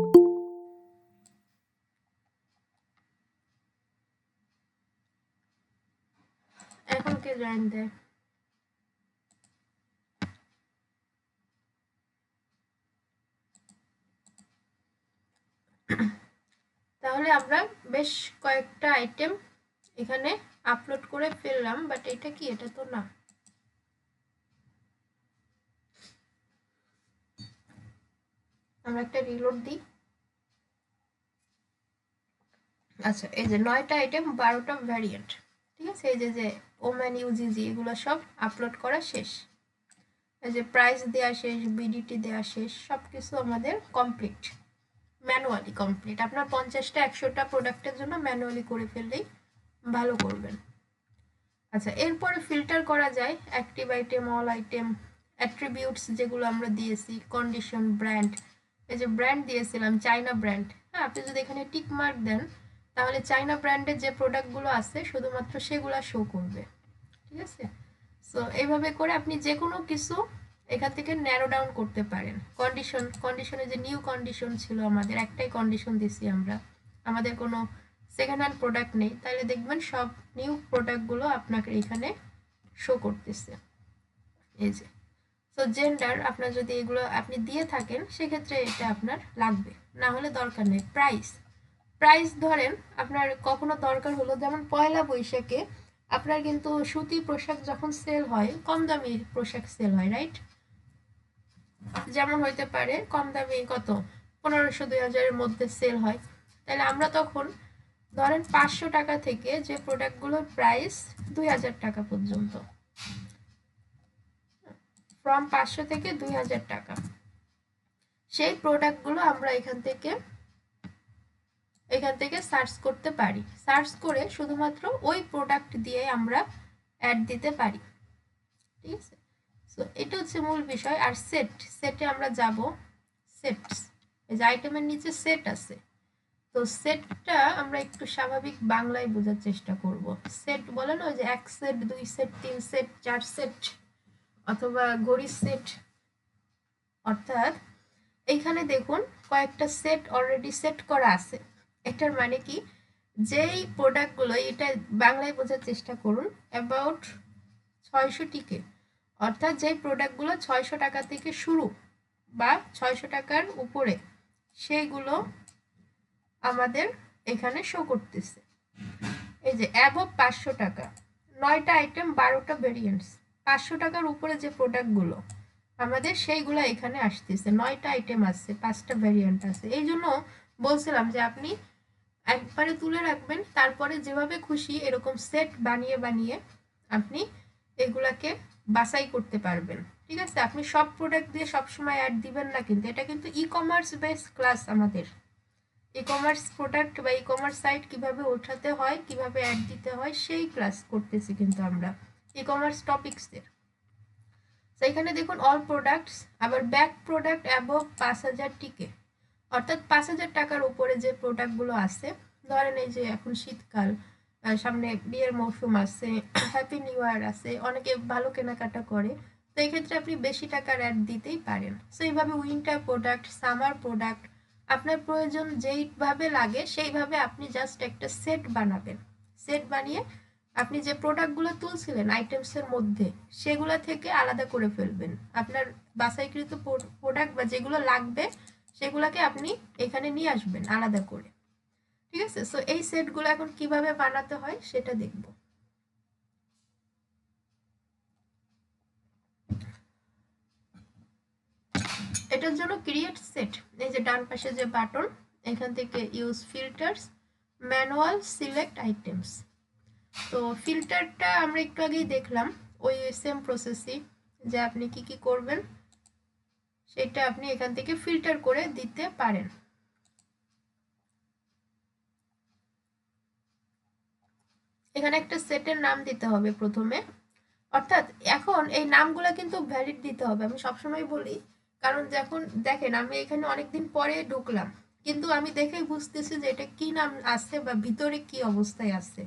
এখন কে জয়েন দেয়? তাহলে আমরা বেশ কয়েকটা আইটেম এখানে আপলোড করে ফেললাম, বাট এটা কি, এটা তো না। আমরা একটা রিলোড দিই। আচ্ছা, এই যে 9টা আইটেম 12টা ভ্যারিয়েন্ট, ঠিক আছে। এই যে ওম্যান ইউজিজি এগুলো সব আপলোড করা শেষ। এই যে প্রাইস দেওয়া শেষ, বিডিটি দেওয়া শেষ, সব কিছু আমাদের কমপ্লিট, ম্যানুয়ালি কমপ্লিট। আপনার 50টা 100টা প্রোডাক্টের জন্য ম্যানুয়ালি করে ফেললেই ভালো করবেন। আচ্ছা, এরপরে ফিল্টার করা যায় active item, all item, attributes যেগুলো আমরা দিয়েছি, কন্ডিশন, ব্র্যান্ড। এই যে ব্র্যান্ড দিয়েছিলাম চাইনা ব্র্যান্ড, হ্যাঁ, আপনি যদি এখানে টিক মার্ক দেন তাহলে চাইনা ব্র্যান্ডের যে প্রোডাক্টগুলো আছে শুধুমাত্র সেগুলো শো করবে, ঠিক আছে। সো এইভাবে করে আপনি যে কোনো কিছু এখান থেকে ন্যারো ডাউন করতে পারেন। কন্ডিশনে যে নিউ কন্ডিশন ছিল, আমাদের একটাই কন্ডিশন দিছি আমরা, আমাদের কোনো সেকেন্ড হ্যান্ড প্রোডাক্ট নেই, তাহলে দেখবেন সব নিউ প্রোডাক্টগুলো আপনাকে এখানে শো করতেছে। এই যে সো জেন্ডার আপনার যদি এগুলো আপনি দিয়ে থাকেন সেক্ষেত্রে এটা আপনার লাগবে, না হলে দরকার নেই। প্রাইস ধরেন আপনার কখনো দরকার হলো, যেমন পয়লা বৈশাখে আপনার কিন্তু সুতি পোশাক যখন সেল হয়, কম দামি পোশাক সেল হয়, রাইট? যেমন হইতে পারে কম দামি কত 1500-2000-এর মধ্যে সেল হয়, তাহলে আমরা তখন ধরেন 500 টাকা থেকে যে প্রোডাক্টগুলোর প্রাইস 2000 টাকা পর্যন্ত, ফ্রম 500 থেকে 2000 টাকা, সেই প্রোডাক্টগুলো আমরা এখান থেকে সার্চ করতে পারি। সার্চ করে শুধুমাত্র ওই প্রোডাক্ট দিয়ে আমরা অ্যাড দিতে পারি, ঠিক আছে। সো এটা হচ্ছে মূল বিষয়। আর সেটে আমরা যাব, সেটস, এই যে আইটেমের নিচে সেট আছে, তো সেটটা আমরা একটু স্বাভাবিক বাংলায় বোঝার চেষ্টা করব। সেট বলে না, ওই যে 1 সেট, 2 সেট, 3 সেট, 4 সেট, অথবা ঘড়ির সেট। অর্থাৎ এইখানে দেখুন কয়েকটা সেট অলরেডি সেট করা আছে। এটার মানে কি, যেই প্রোডাক্টগুলো, এটা বাংলায় বোঝার চেষ্টা করুন, অ্যাবাউট 600 টিকে, অর্থাৎ যেই প্রোডাক্টগুলো 600 টাকা থেকে শুরু বা 600 টাকার উপরে, সেইগুলো আমাদের এখানে শো করতেছে। এই যে অ্যাবভ 500 টাকা, 9টা আইটেম 12টা ভেরিয়েন্টস, 500 টাকার উপরে যে প্রোডাক্টগুলো আমাদের, সেইগুলো এখানে আসতেছে। 9টা আইটেম আছে, 5টা ভেরিয়েন্ট আছে। এই জন্য বলছিলাম যে আপনি একবারে তুলে রাখবেন, তারপরে যেভাবে খুশি এরকম সেট বানিয়ে বানিয়ে আপনি এগুলাকে বাছাই করতে পারবেন, ঠিক আছে। আপনি সব প্রোডাক্ট দিয়ে সবসময় অ্যাড দিবেন না, কিন্তু এটা কিন্তু ই কমার্স বেসড ক্লাস। আমাদের ই কমার্স প্রোডাক্ট বা ই কমার্স সাইট কিভাবে ওঠাতে হয়, কিভাবে অ্যাড দিতে হয়, সেই ক্লাস করতেছি কিন্তু আমরা ই কমার্স টপিক্সের। তো এখানে দেখুন অল প্রোডাক্টস, আবার ব্যাক প্রোডাক্ট অ্যাবভ 5000 টিকে, অর্থাৎ 5000 টাকার উপরে যে প্রোডাক্টগুলো আছে, ধরেন এই যে এখন শীতকাল, সামনে বিয়ের মৌসুম আছে, হ্যাপি নিউ ইয়ার আছে, অনেকে ভালো কেনাকাটা করে, তো এই ক্ষেত্রে আপনি বেশি টাকার অ্যাড দিতেই পারেন। সো এইভাবে উইন্টার প্রোডাক্ট, সামার প্রোডাক্ট, আপনার প্রয়োজন যেইভাবে লাগে সেইভাবে আপনি জাস্ট একটা সেট বানাবেন। সেট বানিয়ে আপনি যে প্রোডাক্টগুলো তুলছিলেন আইটেমসের মধ্যে, সেগুলো থেকে আলাদা করে ফেলবেন। আপনার বাছাইকৃত প্রোডাক্ট বা যেগুলো লাগবে সেগুলোকে আপনি এখানে নিয়ে আসবেন আলাদা করে, ঠিক আছে। সো এই সেটগুলো এখন কিভাবে বানাতে হয় সেটা দেখব। এটার জন্য ক্রিয়েট সেট, এই যে ডান পাশে যে বাটন, এখান থেকে use filters, manual select items. তো ফিল্টারটা আমরা একটু আগেই দেখলাম, ওই সেম প্রসেসই, যে আপনি কি কি করবেন সেটা আপনি এখান থেকে ফিল্টার করে দিতে পারেন। এখানে একটা সেটের নাম দিতে হবে প্রথমে, অর্থাৎ এখন এই নামগুলো কিন্তু ভ্যালিড দিতে হবে, আমি সবসময় বলি। কারণ যখন দেখেন আমি এখানে অনেকদিন পরে ঢুকলাম, কিন্তু আমি দেখেই বুঝতেছি যে এটা কি নাম আছে বা ভিতরে কি অবস্থায় আছে।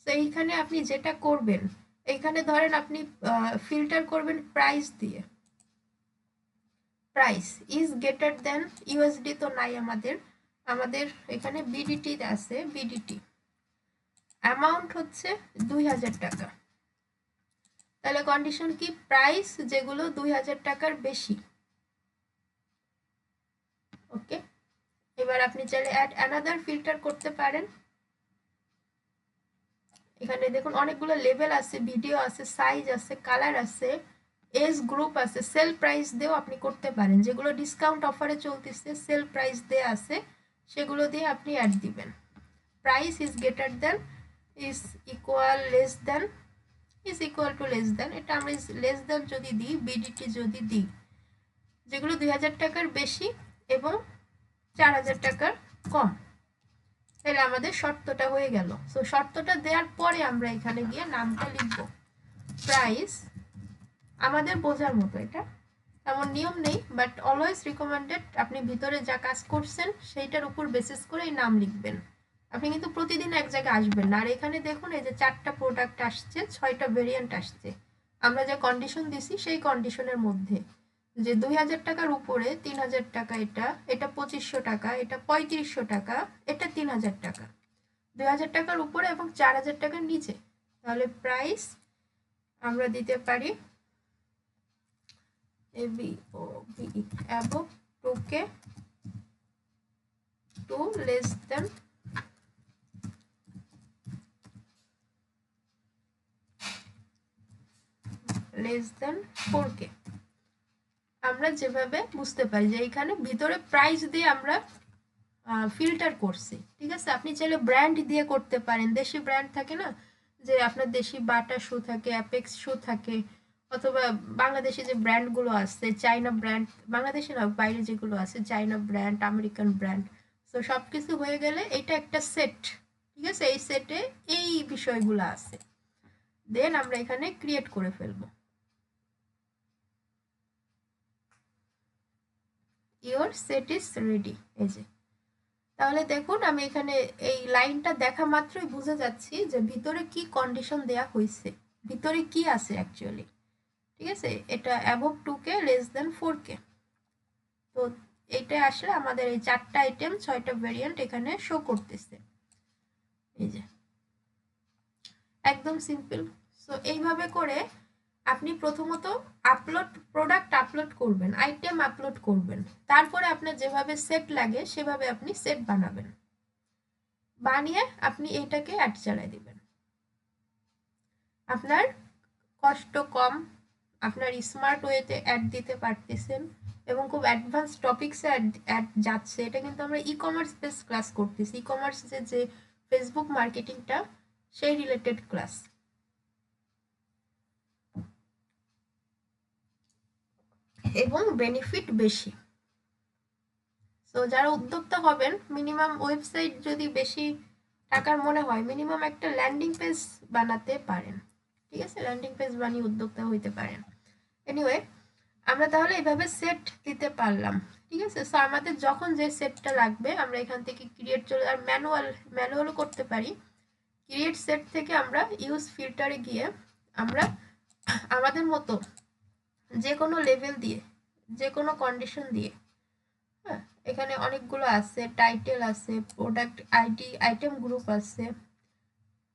তো এইখানে আপনি যেটা করবেন, এখানে ধরেন আপনি ফিল্টার করবেন প্রাইস দিয়ে, price is greater than USD তো নাই আমাদের, আমাদের এখানে বিডিটি আছে, বিডিটি অ্যামাউন্ট হচ্ছে 2000 টাকা। তাহলে কন্ডিশন কি, প্রাইস যেগুলো 2000 টাকার বেশি, ওকে, এবার আপনি চাইলে অ্যাড অ্যানাদার ফিল্টার করতে পারেন। এখানে দেখুন অনেকগুলো লেভেল আছে, ভিডিও আছে, সাইজ আছে, কালার আছে, এজ গ্রুপ আছে, সেল প্রাইস দিয়েও আপনি করতে পারেন। যেগুলো ডিসকাউন্ট অফারে চলতেছে, সেল প্রাইস দিয়ে আছে, সেগুলো দিয়ে আপনি অ্যাড দিবেন। Price is greater than, is equal, less than, is equal to, less than. এটা আমরা লেস দেন যদি দিই, বিডিটি যদি দিই, যেগুলো 2000 টাকার বেশি এবং 4000 টাকার কম, তাহলে আমাদের শর্তটা হয়ে গেল। সো শর্তটা দেওয়ার পরে আমরা এখানে গিয়ে নামটা লিখব। প্রাইস আমাদের বোঝার মতো, এটা তেমন নিয়ম নেই, বাট অলওয়েজ রিকমেন্ডেড আপনি ভিতরে যা কাজ করছেন সেইটার উপর বেসিস করে এই নাম লিখবেন। আপনি কিন্তু প্রতিদিন এক জায়গায় আসবেন না। আর এখানে দেখুন এই যে 4টা প্রোডাক্ট আসছে, 6টা ভেরিয়েন্ট আসছে। আমরা যে কন্ডিশন দিছি সেই কন্ডিশনের মধ্যে, যে 2000 টাকার উপরে 3000 টাকা, এটা 2500 টাকা, এটা 3500 টাকা, এটা 3000 টাকা, 2000 টাকার উপরে এবং 4000 টাকার নিচে। তাহলে প্রাইস আমরা দিতে পারি ABOVE, above 2K to less than less than 4K। আমরা যেভাবে বুঝতে পারি যে এখানে ভিতরে প্রাইস দিয়ে আমরা ফিল্টার করছি, ঠিক আছে। আপনি চাইলে ব্র্যান্ড দিয়ে করতে পারেন, দেশি ব্র্যান্ড থাকে না, যে আপনার দেশি বাটা শু থাকে, অ্যাপেক্স শু থাকে, অথবা বাংলাদেশে যে ব্র্যান্ডগুলো আছে, চাইনা ব্র্যান্ড, বাংলাদেশে না বাইরে যেগুলো আছে, চাইনা ব্র্যান্ড, আমেরিকান ব্র্যান্ড। তো সব কিছু হয়ে গেলে এটা একটা সেট, ঠিক আছে। এই সেটে এই বিষয়গুলো আছে, দেন আমরা এখানে ক্রিয়েট করে ফেলবো। ইওর সেট ইজ রেডি, এই যে। তাহলে দেখুন আমি এখানে এই লাইনটা দেখা মাত্রই বুঝে যাচ্ছি যে ভিতরে কি কন্ডিশন দেয়া হয়েছে, ভিতরে কি আছে অ্যাকচুয়ালি, ঠিক আছে। এটা above 2K, less than 4K। তো এইটা আসলে আমাদের এই 4টা আইটেম, 6টা ভেরিয়েন্ট এখানে শো করতেছে, এই যে, একদম সিম্পল। সো এইভাবে করে আপনি প্রথমত প্রোডাক্ট আপলোড করবেন, আইটেম আপলোড করবেন, তারপরে আপনার যেভাবে সেট লাগে সেভাবে আপনি সেট বানাবেন, বানিয়ে আপনি এটাকে অ্যাড চালাই দিবেন। আপনার কষ্ট কম, আপনার স্মার্ট ওয়েতে অ্যাড দিতে পারতেছেন এবং খুব অ্যাডভান্স টপিকসে অ্যাড যাচ্ছে। এটা কিন্তু আমরা ই কমার্স বেস ক্লাস করতেছি, ই কমার্সে যে ফেসবুক মার্কেটিংটা, সেই রিলেটেড ক্লাস, এবং বেনিফিট বেশি। সো যারা উদ্যোক্তা হবেন, মিনিমাম ওয়েবসাইট যদি বেশি টাকার মনে হয়, মিনিমাম একটা ল্যান্ডিং পেজ বানাতে পারেন, ঠিক আছে। ল্যান্ডিং পেজ বানিয়ে উদ্যোক্তা হইতে পারেন। এনিওয়ে, আমরা তাহলে এভাবে সেট দিতে পারলাম, ঠিক আছে। সো আমাদের যখন যে সেটটা লাগবে আমরা এখান থেকে ক্রিয়েট চলে, আর ম্যানুয়ালও করতে পারি। ক্রিয়েট সেট থেকে আমরা ইউজ ফিল্টারে গিয়ে আমরা আমাদের মতো যে কোনো লেভেল দিয়ে, যে কোনো কন্ডিশন দিয়ে, হ্যাঁ, এখানে অনেকগুলো আছে, টাইটেল আছে, প্রোডাক্ট আইডি, আইটেম গ্রুপ আছে,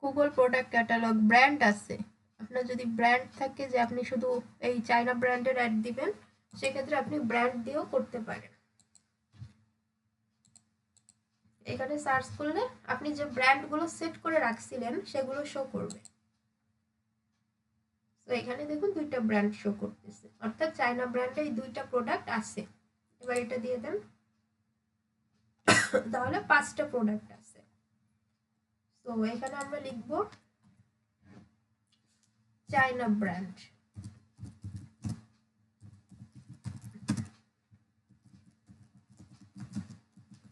গুগল প্রোডাক্ট ক্যাটালগ, ব্র্যান্ড আছে। আপনার যদি ব্র্যান্ড থাকে যে আপনি শুধু এই চাইনা ব্র্যান্ডের অ্যাড দিবেন, সেক্ষেত্রে আপনি ব্র্যান্ড দিয়েও করতে পারেন। এখানে সার্চ করলে আপনি যে ব্র্যান্ডগুলো সেট করে রাখছিলেন সেগুলো শো করবে। তো এখানে দেখুন 2টা ব্র্যান্ড শো করতেছে, অর্থাৎ চাইনা ব্র্যান্ডে এই 2টা প্রোডাক্ট আছে। এবার এটা দিয়ে দেন, তাহলে 5টা প্রোডাক্ট আছে। তো এখানে আমরা লিখব চাইনা ব্র্যান্ড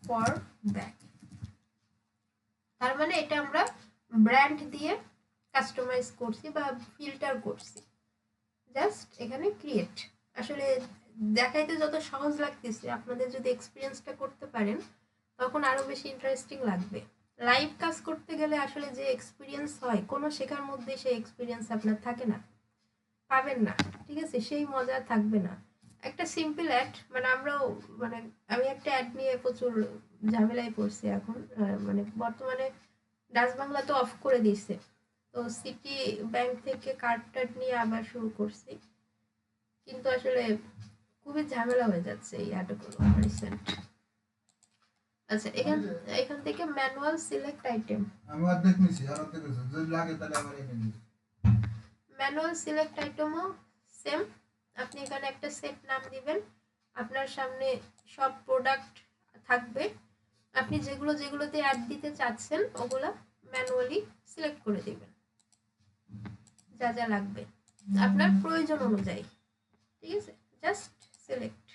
ফর ব্যাগ। তার মানে এটা আমরা ব্র্যান্ড দিয়ে কাস্টমাইজ করছি বা ফিল্টার করছি। জাস্ট এখানে ক্রিয়েট, আসলে দেখাইতে যত সহজ লাগতেছে, আপনাদের যদি এক্সপিরিয়েন্সটা করতে পারেন তখন আরো বেশি ইন্টারেস্টিং লাগবে। লাইভ কাজ করতে গেলে আসলে যে এক্সপিরিয়েন্স হয়, কোনো শেখার মধ্যে সেই এক্সপিরিয়েন্স আপনার থাকে না, পাবেন না, ঠিক আছে। সেই মজা থাকবে না। একটা সিম্পল অ্যাড, মানে আমরাও, মানে আমি একটা অ্যাড নিয়ে প্রচুর ঝামেলায় পড়ছি এখন, মানে বর্তমানে ডাচ বাংলা তো অফ করে দিয়েছে, তো সিটি ব্যাংক থেকে কার্ড টার্ড নিয়ে আবার শুরু করছি, কিন্তু আসলে খুবই ঝামেলা হয়ে যাচ্ছে এই অ্যাডগুলো রিসেন্ট। আচ্ছা, এখান থেকে ম্যানুয়াল সিলেক্ট আইটেম, আমি অর্ধেক নিছি আর অর্ধেক আছে যদি লাগে তাহলে আবার এনে নিই। ম্যানুয়াল সিলেক্ট আইটেমও সেম। আপনি এখানে একটা সেট নাম দিবেন, আপনার সামনে সব প্রোডাক্ট থাকবে, আপনি যেগুলোতে অ্যাড দিতে চাচ্ছেন ওগুলা ম্যানুয়ালি সিলেক্ট করে দিবেন, যা যা লাগবে আপনার প্রয়োজন অনুযায়ী। ঠিক আছে, জাস্ট সিলেক্ট।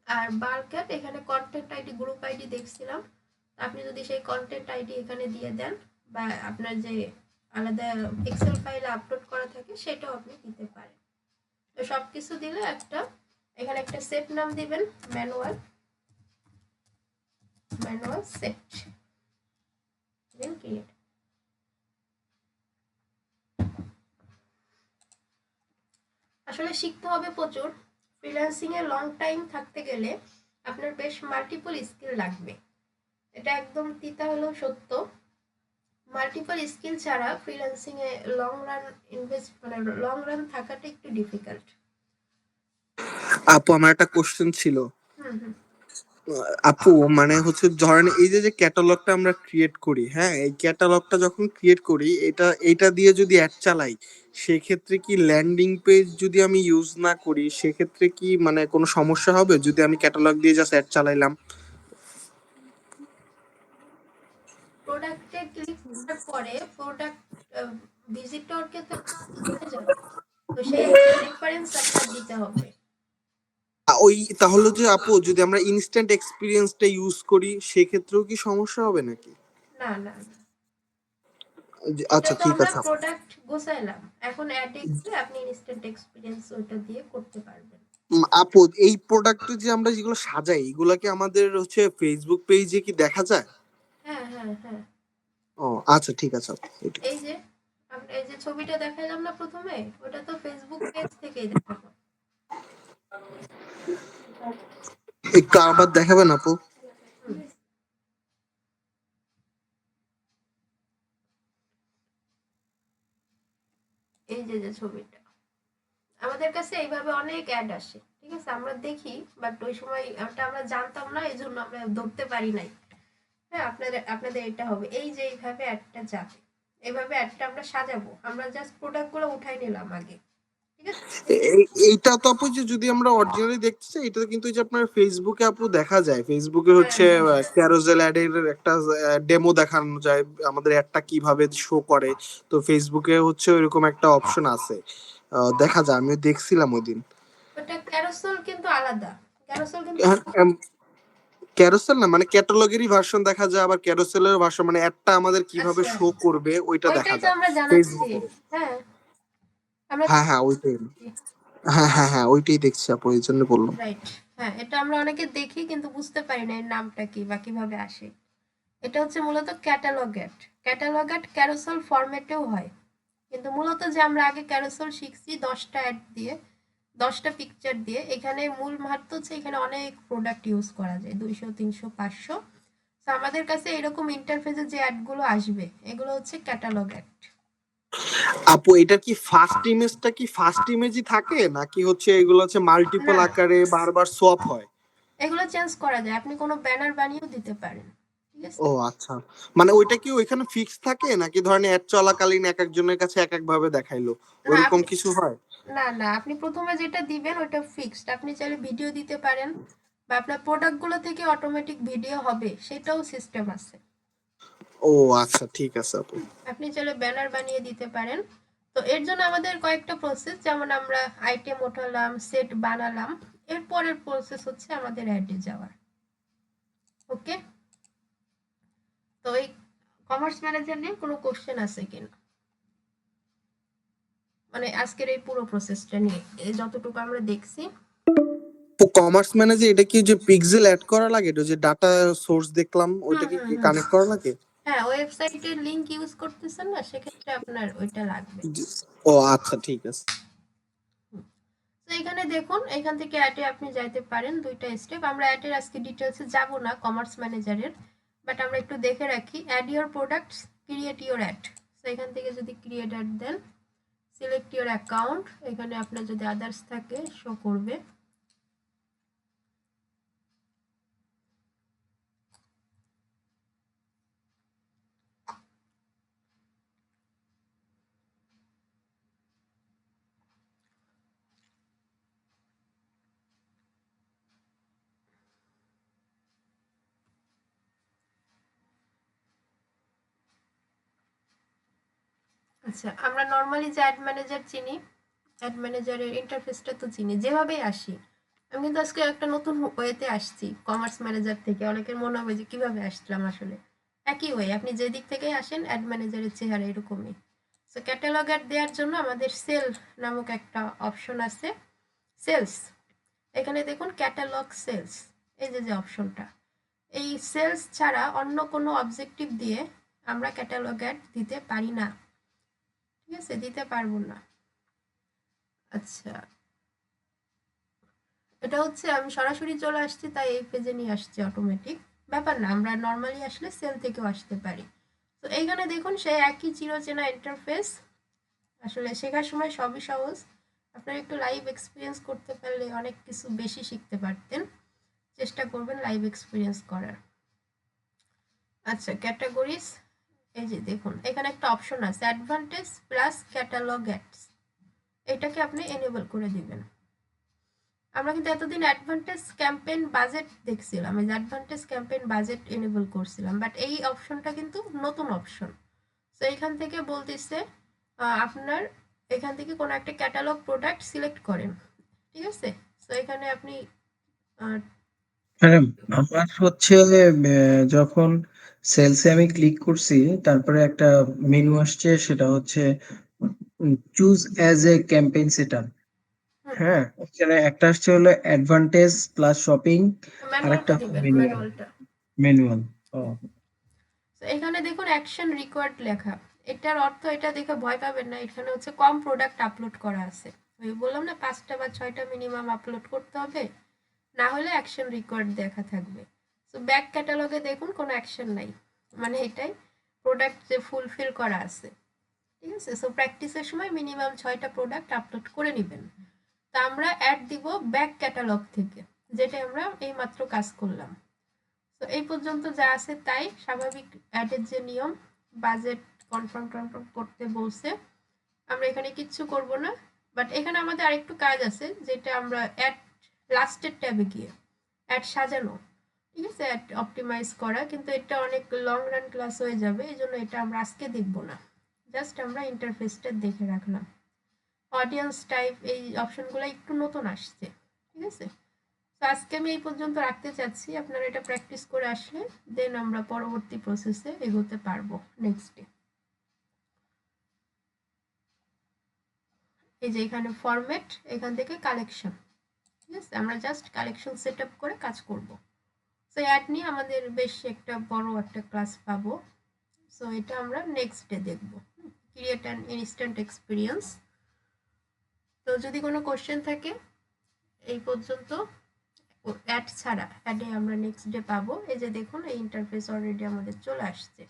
আর বারক্যাট এখানে কন্টেন্ট আইডি, গ্রুপ আইডি দেখছিলাম, আপনি যদি সেই কন্টেন্ট আইডি এখানে দিয়ে দেন বা আপনার যে আলাদা এক্সেল ফাইলে আপলোড করা থাকে সেটাও আপনি দিতে পারেন। তো সবকিছু দিলে এখানে একটা সেট নাম দিবেন, ম্যানুয়াল সেট, দেন ক্রিয়েট। আসলে শিখতে হবে প্রচুর। ফ্রিল্যান্সিং এ লং টাইম থাকতে গেলে আপনার বেশ মাল্টিপল স্কিল লাগবে, এটা একদম তিতা হলেও সত্য। মাল্টিপল স্কিল ছাড়া ফ্রিল্যান্সিং এ লং রান থাকাটা একটু ডিফিকাল্ট। আপু আমার একটা কোশ্চেন ছিল। হুম হুম আপু মানে হচ্ছে ধরেন এই যে ক্যাটালগটা আমরা ক্রিয়েট করি, হ্যাঁ এই ক্যাটালগটা যখন ক্রিয়েট করি এটা দিয়ে যদি অ্যাড চালাই, সেক্ষেত্রে কি ল্যান্ডিং পেজ যদি আমি ইউজ না করি সেক্ষেত্রে কি মানে কোনো সমস্যা হবে যদি আমি ক্যাটালগ দিয়ে জাস্ট অ্যাড চালাইলাম? প্রোডাক্টে ক্লিক করার পরে প্রোডাক্ট ভিজিটরকে তো চলে যাবে, তো সেই রেফারেন্স আপনার দিতে হবে। ওই তাহলে যে আপু যদি আমরা ইনস্ট্যান্ট এক্সপিরিয়েন্সটা ইউজ করি সেক্ষেত্রেও কি সমস্যা হবে নাকি? না না না, এটা আচ্ছা তো ঠিক আমরা আছে আপু। প্রোডাক্ট গোছাইলাম, এখন অ্যাডে গেলে আপনি ইনস্ট্যান্ট এক্সপিরিয়েন্স ওইটা দিয়ে করতে পারবেন। আপু এই প্রোডাক্ট যে আমরা যেগুলো সাজাই এগুলা কি আমাদের হচ্ছে ফেসবুক পেজে কি দেখা যায়? হ্যাঁ হ্যাঁ হ্যাঁ, ও আচ্ছা ঠিক আছে আপু। এই যে ছবিটা দেখালাম না প্রথমে, ওটা তো ফেসবুক পেজ থেকেই দেখাবো। একটু আবার দেখাবেন আপু? হুম, এই যে ছবিটা, আমাদের কাছে এইভাবে অনেক অ্যাড আসে, ঠিক আছে, আমরা দেখি, বাট ওই সময় আমরা জানতাম না, এই জন্য আমরা ধরতে পারি নাই। হ্যাঁ, আপনাদের এটা হবে, এই যে এইভাবে অ্যাডটা যাবে, এইভাবে অ্যাডটা আমরা সাজাবো, আমরা জাস্ট প্রোডাক্টগুলো উঠাই নিলাম আগে, ঠিক আছে। এইটা তো আপু যে যদি আমরা অরিজিনালি দেখতে চাই এটা কিন্তু এই যে আপনার ফেসবুকে আপু দেখা যায়, ফেসবুকে হ্যাঁ হচ্ছে হ্যাঁ ক্যারোজেল অ্যাড এর একটা ডেমো দেখানো যায় আমাদের অ্যাডটা কিভাবে শো করে। তো ফেসবুকে হচ্ছে এরকম একটা অপশন আছে, দেখা যায়, আমি দেখছিলাম ওই দিন। ওটা ক্যারোসেল কিন্তু আলাদা, ক্যারোসেল কিন্তু ক্যারোসেল না মানে ক্যাটালগেরই ভার্সন দেখা যায়, আবার ক্যারোসেলের ভার্সন মানে অ্যাডটা আমাদের কিভাবে আচ্ছা, শো করবে ওইটা দেখা ওইটাই তো যায় আমরা জানাচ্ছি। ফেসবুকে। হ্যাঁ, আমরা হ্যাঁ হ্যাঁ ওইটাই, হ্যাঁ হ্যাঁ হ্যাঁ ওইটাই দেখছি আপু, এই জন্য বললাম। রাইট। হ্যাঁ, এটা আমরা অনেকে দেখি কিন্তু বুঝতে পারি না এর নামটা কি বা কিভাবে আসে। এটা হচ্ছে মূলত ক্যাটালগ অ্যাড ক্যারোসেল ফরম্যাটেও হয়, কিন্তু মূলত যে আমরা আগে ক্যারোসেল শিখছি 10টা অ্যাড দিয়ে, 10টা পিকচার দিয়ে, এখানে মূল মাহাত্ম হচ্ছে এখানে অনেক প্রোডাক্ট ইউজ করা যায়, 200 300 500। তো আমাদের কাছে এরকম ইন্টারফেসে যে অ্যাডগুলো আসবে এগুলো হচ্ছে ক্যাটালগ অ্যাড। আপু এটা কি ফার্স্ট ইমেজই থাকে নাকি হচ্ছে এগুলো হচ্ছে মাল্টিপল না, আকারে বারবার সোয়াপ হয়? এগুলো চেঞ্জ করা যায়, আপনি কোনো ব্যানার বানিয়েও দিতে পারেন, ঠিক আছে। ও আচ্ছা, মানে ওইটা কি ওইখানে ফিক্স থাকে নাকি ধরেন অ্যাড চলাকালীন এক একজনের কাছে এক এক ভাবে দেখাইলো, না ওরকম আপনি কিছু হয়? না, আপনি প্রথমে যেটা দিবেন ওটা ফিক্সড, আপনি চাইলে ভিডিও দিতে পারেন বা আপনার প্রোডাক্টগুলো থেকে অটোমেটিক ভিডিও হবে সেটাও সিস্টেম আছে। ও আচ্ছা ঠিক আছে আপু। আপনি চাইলে ব্যানার বানিয়ে দিতে পারেন। তো এর জন্য আমাদের কয়েকটা প্রসেস, যেমন আমরা আইটেম ওঠালাম, সেট বানালাম, এর পরের প্রসেস হচ্ছে আমাদের অ্যাডে যাওয়ার। ওকে, তো এই কমার্স ম্যানেজার নিয়ে কোনো কোশ্চেন আছে কিনা, মানে আজকের এই পুরো প্রসেসটা নিয়ে এই যতটুকু আমরা দেখছি। কমার্স ম্যানেজার এটা কি যে পিক্সেল অ্যাড করা লাগে, এটা যে ডাটা সোর্স দেখলাম ওইটা হুম কি হুম হুম, কানেক্ট করা লাগে? হ্যাঁ, ওয়েবসাইটের লিংক ইউজ করতেছেন না, সেক্ষেত্রে আপনার ওইটা লাগবে। ও আচ্ছা ঠিক আছে। তো এখানে দেখুন, এখান থেকে অ্যাডে আপনি যাইতে পারেন, দুইটা স্টেপ। আমরা অ্যাডের আজকে ডিটেলসে যাব না কমার্স ম্যানেজারের, বাট আমরা একটু দেখে রাখি। Add your products, create your ad. তো এখান থেকে যদি ক্রিয়েট অ্যাড দেন, সিলেক্ট ইওর অ্যাকাউন্ট, এখানে আপনার যদি আদার্স থাকে শো করবে। আচ্ছা, আমরা নরমালি যে অ্যাড ম্যানেজার চিনি, অ্যাড ম্যানেজারের ইন্টারফেসটা তো চিনি, যেভাবেই আসি। আমি কিন্তু আজকে একটা নতুন ওয়েতে আসছি কমার্স ম্যানেজার থেকে। অনেকের মনে হবে যে কিভাবে আসলাম, আসলে একই ওয়ে, আপনি যে দিক থেকেই আসেন অ্যাড ম্যানেজারের চেহারা এরকমই। সো ক্যাটালগ অ্যাড দেওয়ার জন্য আমাদের সেল নামক একটা অপশন আছে, সেলস। এখানে দেখুন ক্যাটালগ সেলস, এই যে অপশনটা, এই সেলস ছাড়া অন্য কোনো অবজেক্টিভ দিয়ে আমরা ক্যাটালগ অ্যাড দিতে পারি না। ঠিক আছে, দিতে পারবো না। আচ্ছা, এটা হচ্ছে আমি সরাসরি চলে আসছি তাই এই পেজে নিয়ে আসছি, অটোমেটিক ব্যাপার না, আমরা নর্মালি আসলে সেল থেকেও আসতে পারি। তো এইখানে দেখুন সেই একই চিরচেনা ইন্টারফেস, আসলে শেখার সময় সবই সহজ। আপনারা একটু লাইভ এক্সপিরিয়েন্স করতে পারলে অনেক কিছু বেশি শিখতে পারতেন। চেষ্টা করবেন লাইভ এক্সপিরিয়েন্স করার। আচ্ছা, ক্যাটাগরিজ, এই যে দেখুন এখানে একটা অপশন আছে অ্যাডভান্টেজ প্লাস ক্যাটালগ অ্যাডস, এটাকে আপনি এনেবল করে দিবেন। আমরা কিন্তু এতদিন অ্যাডভান্টেজ ক্যাম্পেইন বাজেট দেখছিলাম, এই অ্যাডভান্টেজ ক্যাম্পেইন বাজেট এনেবল করছিলাম, বাট এই অপশনটা কিন্তু নতুন অপশন। তো এখান থেকে বলতেছে আপনার এখান থেকে কোনো একটা ক্যাটালগ প্রোডাক্ট সিলেক্ট করেন। ঠিক আছে, তো এখানে আপনি ম্যাডাম, আমার হচ্ছে যখন সেলসে আমি ক্লিক করছি, তারপরে একটা মেনু আসছে, সেটা হচ্ছে choose as a campaign setup. হ্যাঁ, এখানে একটা আসছে হলো অ্যাডভান্টেজ প্লাস শপিং, আর একটা ম্যানুয়ালটা দিবেন, ম্যানুয়াল। ম্যানুয়ালটা। ম্যানুয়াল। ও, তো এখানে দেখুন অ্যাকশন রিকোয়ার্ড লেখা, এটার অর্থ, এটা দেখে ভয় পাবেন না, এখানে হচ্ছে কম প্রোডাক্ট আপলোড করা আছে। আমি বললাম না 5টা বা 6টা মিনিমাম আপলোড করতে হবে, না হলে অ্যাকশন রিকোয়ার্ড দেখা থাকবে। তো ব্যাক ক্যাটালগে দেখুন কোনো অ্যাকশন নাই, মানে এটাই প্রোডাক্ট যে ফুলফিল করা আছে। ঠিক আছে, সো প্র্যাকটিসের সময় মিনিমাম 6টা প্রোডাক্ট আপলোড করে নেবেন। তা আমরা অ্যাড দিব ব্যাক ক্যাটালগ থেকে, যেটা আমরা এইমাত্র কাজ করলাম। তো এই পর্যন্ত যা আছে তাই স্বাভাবিক অ্যাডের যে নিয়ম, বাজেট কনফার্ম টনফার্ম করতে বলছে, আমরা এখানে কিচ্ছু করব না। বাট এখানে আমাদের আরেকটু কাজ আছে, যেটা আমরা অ্যাড লাস্টের ট্যাবে গিয়ে অ্যাড সাজানো, ঠিক আছে, অ্যাড অপটিমাইজ করা, কিন্তু এটা অনেক লং রান ক্লাস হয়ে যাবে, এই জন্য এটা আমরা আজকে দেখব না, জাস্ট আমরা ইন্টারফেসটা দেখে রাখলাম। অডিয়েন্স টাইপ, এই অপশনগুলো একটু নতুন আসছে। ঠিক আছে, তো আজকে আমি এই পর্যন্ত রাখতে চাচ্ছি, আপনারা এটা প্র্যাকটিস করে আসলে দেন আমরা পরবর্তী প্রসেসে এগোতে পারবো নেক্সট ডে। এই যে এখানে ফরম্যাট, এখান থেকে কালেকশন। ঠিক আছে, আমরা জাস্ট কালেকশন সেট আপ করে কাজ করব। সো অ্যাড নিয়ে আমাদের বেশ একটা বড় একটা ক্লাস পাবো, সো এটা আমরা নেক্সট ডে দেখব, ক্রিয়েট অ্যান ইনস্ট্যান্ট এক্সপিরিয়েন্স। তো যদি কোনো কোশ্চেন থাকে এই পর্যন্ত, অ্যাড ছাড়া, অ্যাডে আমরা নেক্সট ডে পাবো। এই যে দেখুন এই ইন্টারফেস অলরেডি আমাদের চলে আসছে,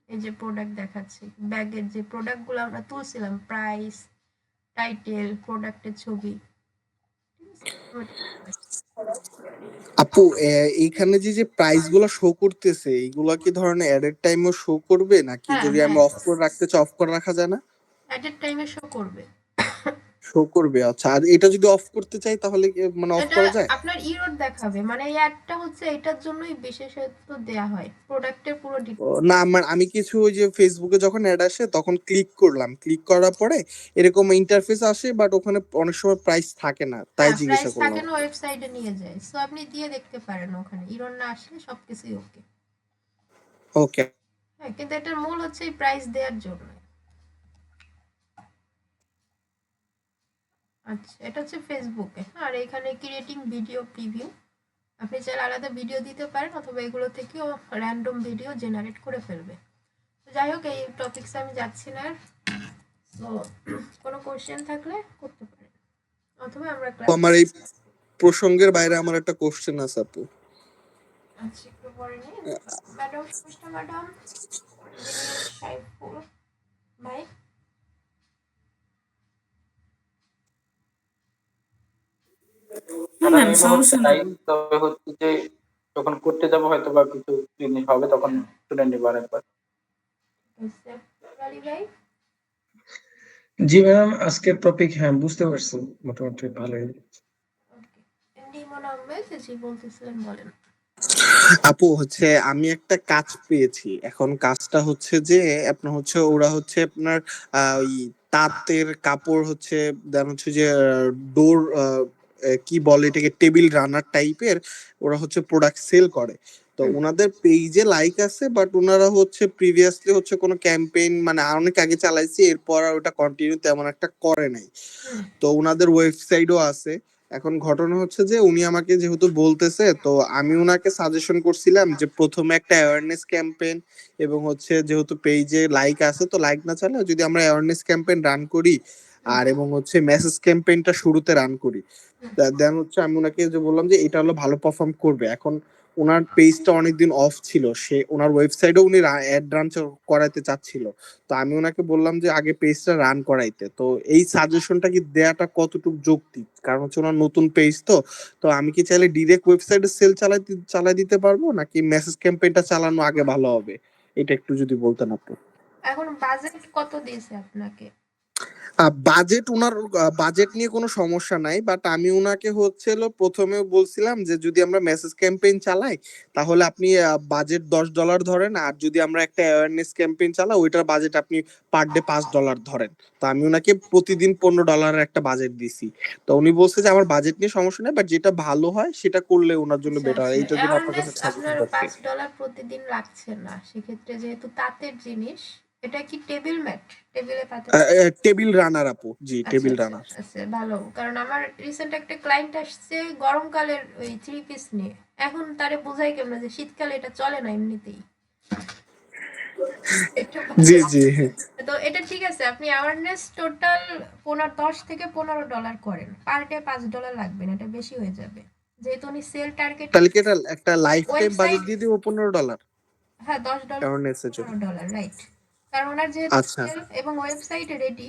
এই যে প্রোডাক্ট দেখাচ্ছে, ব্যাগের যে প্রোডাক্টগুলো আমরা তুলছিলাম, প্রাইস, টাইটেল, প্রোডাক্টের ছবি। আপু এইখানে যে প্রাইস গুলো শো করতেছে, এইগুলা কি ধরনের অ্যাড এর টাইমও শো করবে, নাকি হ্যাঁ যদি আমি হ্যাঁ, অফ করে রাখতে চাই অফ করে রাখা যায় না? অ্যাডের টাইমে শো করবে। শো করবে, আচ্ছা। আর এটা যদি অফ করতে চাই তাহলে কি মানে অফ এটা করা যায়? আপনার ইরর দেখাবে, মানে এই অ্যাডটা হচ্ছে এটার জন্যই বিশেষত দেয়া হয়, প্রোডাক্টের পুরো ডিটেলস। না, আমার আমি কিছু ওই যে ফেসবুকে যখন অ্যাড আসে তখন ক্লিক করলাম, ক্লিক করার পরে এরকম ইন্টারফেস আসে, বাট ওখানে অনেক সময় প্রাইস থাকে না, তাই হ্যাঁ, জিজ্ঞাসা প্রাইস থাকে করলাম। না, ওয়েবসাইটে নিয়ে যায়, সো আপনি দিয়ে দেখতে পারেন, ওখানে ইরর না আসলে সবকিছুই ওকে। ওকে। হ্যাঁ, কিন্তু এটার মূল হচ্ছে এই প্রাইস দেওয়ার জন্য। আচ্ছা, এটা হচ্ছে ফেসবুকে, আর এখানে ক্রিয়েটিং ভিডিও প্রিভিউ, আপনি চাইলে আলাদা ভিডিও দিতে পারেন, অথবা এগুলো থেকেও র্যান্ডম ভিডিও জেনারেট করে ফেলবে। তো যাই হোক, এই টপিকসে আমি যাচ্ছি না। তো কোনো কোশ্চেন থাকলে করতে পারেন, অথবা আমরা তো ক্লাস। আমার এই প্রসঙ্গের বাইরে আমার একটা কোশ্চেন আছে আপু। আচ্ছা, একটু পরে নিন। Madam, Sharmishtha madam, engineer Saiful ভাই। হ্যাঁ ম্যাম, সমস্যা নাই। তবে হচ্ছে যে যখন করতে যাবো হয়তো বা কিছু জিনিস হবে, তখন স্টুডেন্ট নিবো আরেকবার। আলী ভাই। জি ম্যাডাম, আজকের টপিক হ্যাঁ বুঝতে পারছি মোটামুটি ভালোই। ওকে, এমডি ইমন আহমেদ, জি বলতেছিলেন, বলেন। আপু হচ্ছে আমি একটা কাজ পেয়েছি, এখন কাজটা হচ্ছে যে আপনার হচ্ছে ওরা হচ্ছে আপনার ওই তাঁতের কাপড় হচ্ছে দেন হচ্ছে যে ডোর কি বলে এটাকে, টেবিল রানার টাইপের ওরা হচ্ছে প্রোডাক্ট সেল করে। তো হুম, ওনাদের পেজে লাইক আছে, বাট ওনারা হচ্ছে প্রিভিয়াসলি হচ্ছে কোনো ক্যাম্পেইন মানে অনেক আগে চালাইছে, এরপর আর ওটা কন্টিনিউ তেমন একটা করে নাই। হুম, তো ওনাদের ওয়েবসাইটও আছে। এখন ঘটনা হচ্ছে যে উনি আমাকে যেহেতু বলতেছে, তো আমি ওনাকে সাজেশন করছিলাম যে প্রথমে একটা অ্যাওয়ারনেস ক্যাম্পেইন এবং হচ্ছে যেহেতু পেজে লাইক আছে, তো লাইক না চালে যদি আমরা অ্যাওয়ারনেস ক্যাম্পেইন রান করি হুম, আর এবং হচ্ছে মেসেজ ক্যাম্পেইনটা শুরুতে রান করি, হুম। দেন হচ্ছে আমি ওনাকে যে বললাম যে এটা হলো ভালো পারফর্ম করবে। এখন ওনার পেজটা অনেকদিন অফ ছিল, সে ওনার ওয়েবসাইটেও উনি অ্যাড রান করাইতে চাচ্ছিল। তো আমি ওনাকে বললাম যে আগে পেজটা রান করাইতে। তো এই সাজেশনটা কি দেয়াটা কতটুকু যৌক্তিক, কারণ হচ্ছে ওনার নতুন পেজ তো। তো আমি কি চাইলে ডিরেক্ট ওয়েবসাইটে সেল চালাই দিতে পারবো, নাকি মেসেজ ক্যাম্পেইনটা চালানো আগে ভালো হবে? এটা একটু যদি বলতেন আপনি। এখন বাজেট কত দিয়েছে আপনাকে? বাজেট ওনার বাজেট নিয়ে কোনো সমস্যা নাই, বাট আমি ওনাকে হচ্ছে হলো প্রথমে বলছিলাম যে যদি আমরা মেসেজ ক্যাম্পেইন চালাই তাহলে আপনি বাজেট $10 ধরেন, আর যদি আমরা একটা অ্যাওয়ারনেস ক্যাম্পেইন চালাই ওইটার বাজেট আপনি পার ডে $5 ধরেন। তো আমি ওনাকে প্রতিদিন $15 একটা বাজেট দিছি। তো উনি বলছে যে আমার বাজেট নিয়ে সমস্যা নেই, বাট যেটা ভালো হয় সেটা করলে ওনার জন্য আচ্ছা বেটার। আচ্ছা, এইটার জন্য আপনার অ্যাওয়ারনেস কাছে সাজেশন আপনার থাকবে। $5 প্রতিদিন লাগছে না, সেক্ষেত্রে যেহেতু তাঁতের জিনিস। এটা কি টেবিল ম্যাট? টেবিলে পাতা? টেবিল রানার আপু, জি আচ্ছা টেবিল আচ্ছা রানার। আচ্ছা, ভালো। কারণ আমার রিসেন্ট একটা ক্লায়েন্ট আসছে গরমকালের ওই 3 পিস নিয়ে। এখন তারে বোঝাই কেমনে যে শীতকালে এটা চলে না এমনিতেই। এটা জি বুঝে- জি। তো এটা ঠিক আছে, আপনি অ্যাওয়ারনেস টোটাল 10 থেকে $15 করেন, পার ডে $5 লাগবে না, এটা বেশি হয়ে যাবে। যেহেতু উনি সেল টার্গেট তাহলে কি এটা একটা লাইফ টাইম বাজেট ওয়েবসাইট। দিয়ে দিব $15? হ্যাঁ, $10 অ্যাওয়ারনেসের জন্য। $15, রাইট। কারণ ওনার যেহেতু আচ্ছা। সেল এবং ওয়েবসাইট রেডি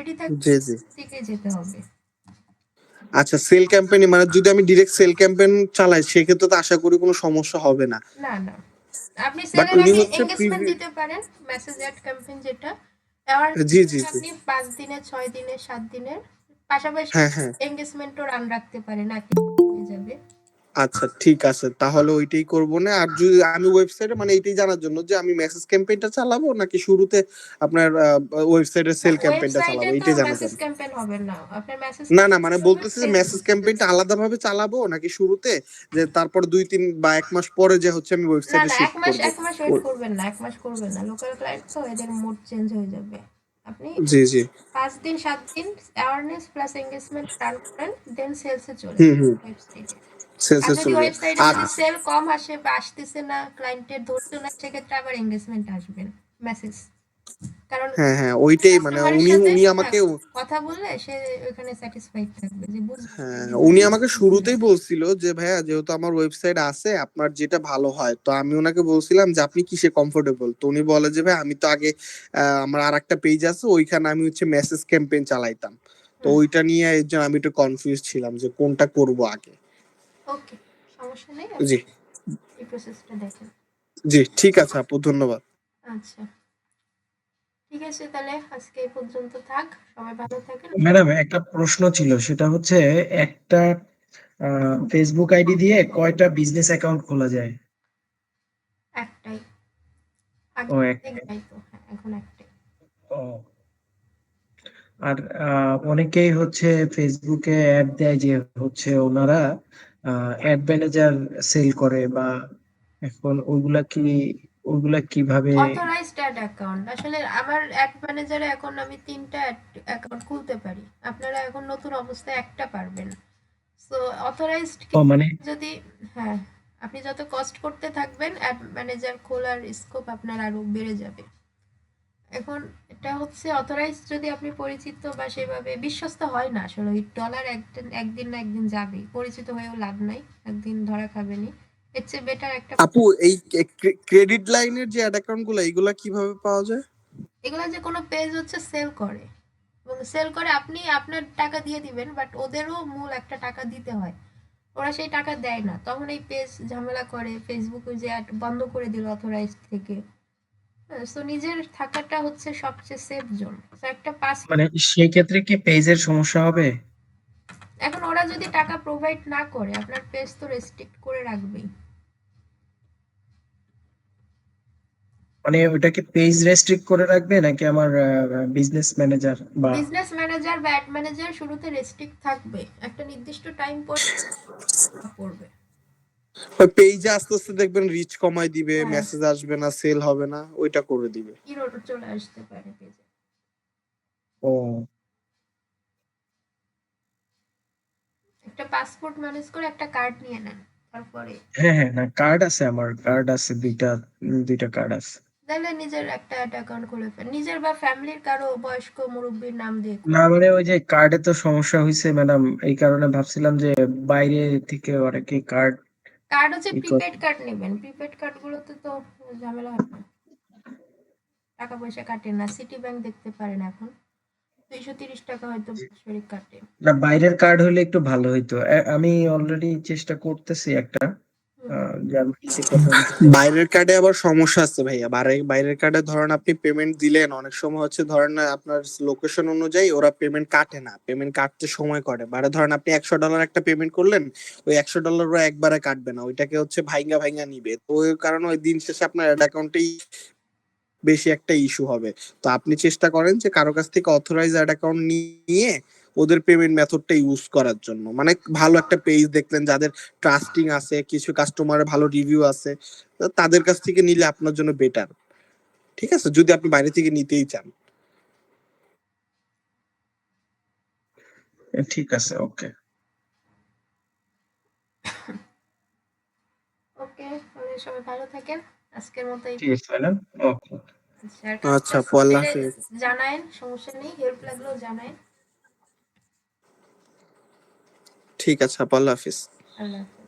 জি থাকলে জি। দিকে যেতে হবে। আচ্ছা, সেল ক্যাম্পেইন মানে যদি আমি ডিরেক্ট সেল ক্যাম্পেইন চালাই সেক্ষেত্রে তো আশা করি কোনো সমস্যা হবে না। না না, আপনি বাট সেলের উনি আগে হচ্ছে এঙ্গেজমেন্ট দিতে পারেন, মেসেজ অ্যাড ক্যাম্পেইন যেটা। অ্যাওয়ারনেস জি জি জি। আপনি 5 দিনের, 6 দিনের, 7 দিনের পাশাপাশি হ্যাঁ হ্যাঁ। এঙ্গেজমেন্টও রান রাখতে পারেন, একই হয়ে যাবে। আচ্ছা ঠিক আছে, তাহলে ওইটাই করবো না। আর যদি আমি ওয়েবসাইটে মানে এইটাই জানার জন্য যে আমি মেসেজ ক্যাম্পেইনটা চালাবো নাকি শুরুতে আপনার ওয়েবসাইটে সেল ক্যাম্পেইনটা ওয়েবসাইটে চালাবো, তো এইটাই জানার মেসেজ জন্য। ক্যাম্পেইন হবে না, আপনার মেসেজ না না, মানে হবে বলতেছে যে সেল। মেসেজ ক্যাম্পেইনটা আলাদাভাবে চালাবো নাকি শুরুতে, যে তারপর 2-3 বা 1 মাস পরে যে হচ্ছে আমি না ওয়েবসাইটে না, এক শিফট মাস করব। এক মাস ওয়েট করবেন না, 1 মাস করবেন না। লোকাল ক্লায়েন্ট তো এদের মুড চেঞ্জ হয়ে যাবে। আপনি জি জি। 5 দিন 7 দিন অ্যাওয়ারনেস প্লাস এঙ্গেজমেন্ট রান করেন, দেন সেলসে চলে হুম যান হুম। ওয়েবসাইটে। আর সেলসে যদি চলে যাবে। ওয়েবসাইটে আর যদি সেল কম আসে বা আসতেছে না, ক্লায়েন্টের ধরছে না, সেক্ষেত্রে আবার এঙ্গেজমেন্ট আসবেন, মেসেজ। কারণ হ্যাঁ হ্যাঁ, ওইটাই মানে কাস্টমারের উনি সাথে উনি হ্যাঁ, আমাকে কথা বললে সে ওখানে স্যাটিসফাইড থাকবে, যে বুঝবে যে হ্যাঁ উনি এঙ্গেজমেন্ট আমাকে হচ্ছে। শুরুতেই বলছিল যে ভাইয়া যেহেতু আমার ওয়েবসাইট আছে আপনার যেটা ভালো হয়, তো আমি ওনাকে বলছিলাম যে আপনি কিসে কমফোর্টেবল। তো উনি বলে যে ভাই আমি তো আগে আমার আর একটা পেজ আছে ওইখানে আমি হচ্ছে মেসেজ ক্যাম্পেইন চালাইতাম। তো হুম, ওইটা নিয়ে এর জন্য আমি একটু কনফিউজ ছিলাম যে কোনটা করব আগে। ওকে, সমস্যা নেই, জি আপনি এই প্রসেসটা দেখেন। জি, ঠিক আছে আপু, ধন্যবাদ। আচ্ছা, ঠিক আছে, তাহলে আজকে এই পর্যন্ত থাক। সবাই ভালো থাকেন। ম্যাডাম একটা প্রশ্ন ছিল, সেটা হচ্ছে একটা ফেসবুক আইডি দিয়ে কয়টা বিজনেস অ্যাকাউন্ট খোলা যায়? একটাই, ও আগে একটাই। একটাই তো, হ্যাঁ এখন একটাই। ও, আর অনেকেই হচ্ছে ফেসবুকে অ্যাড দেয় যে হচ্ছে ওনারা অ্যাড ম্যানেজার সেল করে, বা এখন ওইগুলা কিভাবে? অথরাইজড অ্যাড অ্যাকাউন্ট, আসলে আমার অ্যাড ম্যানেজারে এখন আমি 3টা অ্যাকাউন্ট খুলতে পারি, আপনারা এখন নতুন অবস্থায় একটা পারবেন। সো অথরাইজড ও মানে যদি, হ্যাঁ, আপনি যত কস্ট করতে থাকবেন অ্যাড ম্যানেজার খোলার স্কোপ আপনার আরো বেড়ে যাবে। এখন এটা হচ্ছে অথরাইজড যদি আপনি পরিচিত বা সেভাবে বিশ্বস্ত হয় না, আসলে ওই ডলার একদিন একদিন না একদিন যাবেই, পরিচিত হয়েও লাভ নাই, একদিন ধরা খাবেনি। এর চেয়ে বেটার একটা, আপু এই ক্রেডিট লাইনের যে অ্যাড অ্যাকাউন্ট গুলো এগুলা কিভাবে পাওয়া যায়? এগুলো যে কোনো পেজ হচ্ছে সেল করে, এবং সেল করে আপনি আপনার টাকা দিয়ে দিবেন, বাট ওদেরও মূল একটা টাকা দিতে হয়। ওরা সেই টাকা দেয় না, তখন এই পেজ ঝামেলা করে, ফেসবুক ওই যে অ্যাড বন্ধ করে দিল অথরাইজড থেকে। তো নিজের থাকাটা হচ্ছে সবচেয়ে সেফ জোন। তো একটা পাস, মানে সেই ক্ষেত্রে কি পেজের সমস্যা হবে? এখন ওরা যদি টাকা প্রোভাইড না করে আপনার পেজ তো রেস্ট্রিক্ট করে রাখবেই। মানে ওটা কি পেজ রেস্ট্রিক্ট করে রাখবে নাকি আমার বিজনেস ম্যানেজার বা বিজনেস ম্যানেজার বা অ্যাড ম্যানেজার শুরুতে রেস্ট্রিক্ট থাকবে, একটা নির্দিষ্ট টাইম পর করবে। পেজে আস্তে আস্তে দেখবেন রিচ কমাই দিবে, হ্যাঁ, মেসেজ আসবে না, সেল হবে না, ওইটা করে দিবে। ইরোর চলে আসতে পারে পেজে। ও একটা পাসপোর্ট ম্যানেজ করে একটা কার্ড নিয়ে নেন, তারপরে হ্যাঁ হ্যাঁ, না কার্ড আছে, আমার কার্ড আছে দুইটা কার্ড আছে। তাহলে নিজের একটা অ্যাড অ্যাকাউন্ট খুলে ফেল, নিজের বা ফ্যামিলির কারো বয়স্ক মুরব্বীর নাম দিয়ে খুলে। না মানে ওই যে কার্ডে তো সমস্যা হয়েছে ম্যাডাম, এই কারণে ভাবছিলাম যে বাইরে থেকে অনেকে কার্ড কার্ড হচ্ছে ই করে। প্রিপেড কার্ড নেবেন, প্রিপেড কার্ড গুলোতে তো ঝামেলা হয় না, টাকা পয়সা কাটে না। সিটি ব্যাংক দেখতে পারেন এখন 230 টাকা হয়তো বাৎসরিক কাটে। না বাইরের কার্ড হলে একটু ভালো হইতো। আমি অলরেডি চেষ্টা করতেছি একটা হুম, জার্মানি থেকে কথা বলছি। বাইরের কার্ডে আবার সমস্যা আছে ভাইয়া। বাইরের কার্ডে ধরেন আপনি পেমেন্ট দিলেন, অনেক সময় হচ্ছে ধরেন না আপনার লোকেশন অনুযায়ী ওরা পেমেন্ট কাটে না, পেমেন্ট কাটতে সময় করে। মানে ধরেন আপনি $100 একটা পেমেন্ট করলেন, ওই $100 ওরা একবারে কাটবে না, ওইটাকে হচ্ছে ভাইঙ্গা ভাইঙ্গা নিবে। তো ওই কারণে ওই দিন শেষে আপনার অ্যাকাউন্টেই বেশি একটা ইস্যু হবে। তো আপনি চেষ্টা করেন যে কারো কাছ থেকে অথরাইজ অ্যাকাউন্ট নিয়ে ওদের পেমেন্ট মেথডটা ইউজ করার জন্য। মানে ভালো একটা পেজ দেখলেন যাদের ট্রাস্টিং আছে, কিছু কাস্টমারের ভালো রিভিউ আছে, তো তাদের কাছ থেকে নিলে আপনার জন্য বেটার। ঠিক আছে, যদি আপনি বাইরে থেকে নিতেই চান। ঠিক আছে, ওকে। ওকে, তাহলে সবাই ভালো থাকেন, আজকের মতো এই। ঠিক আছে ম্যাডাম, ওকে। আচ্ছা, আর কাজ আচ্ছা, টাজ আল্লাহ পেলে হাফেজ। জানায়েন, সমস্যা নেই, হেল্প লাগলেও জানায়েন। ঠিক আছে, আল্লাহ হাফেজ। আল্লাহ হাফেজ।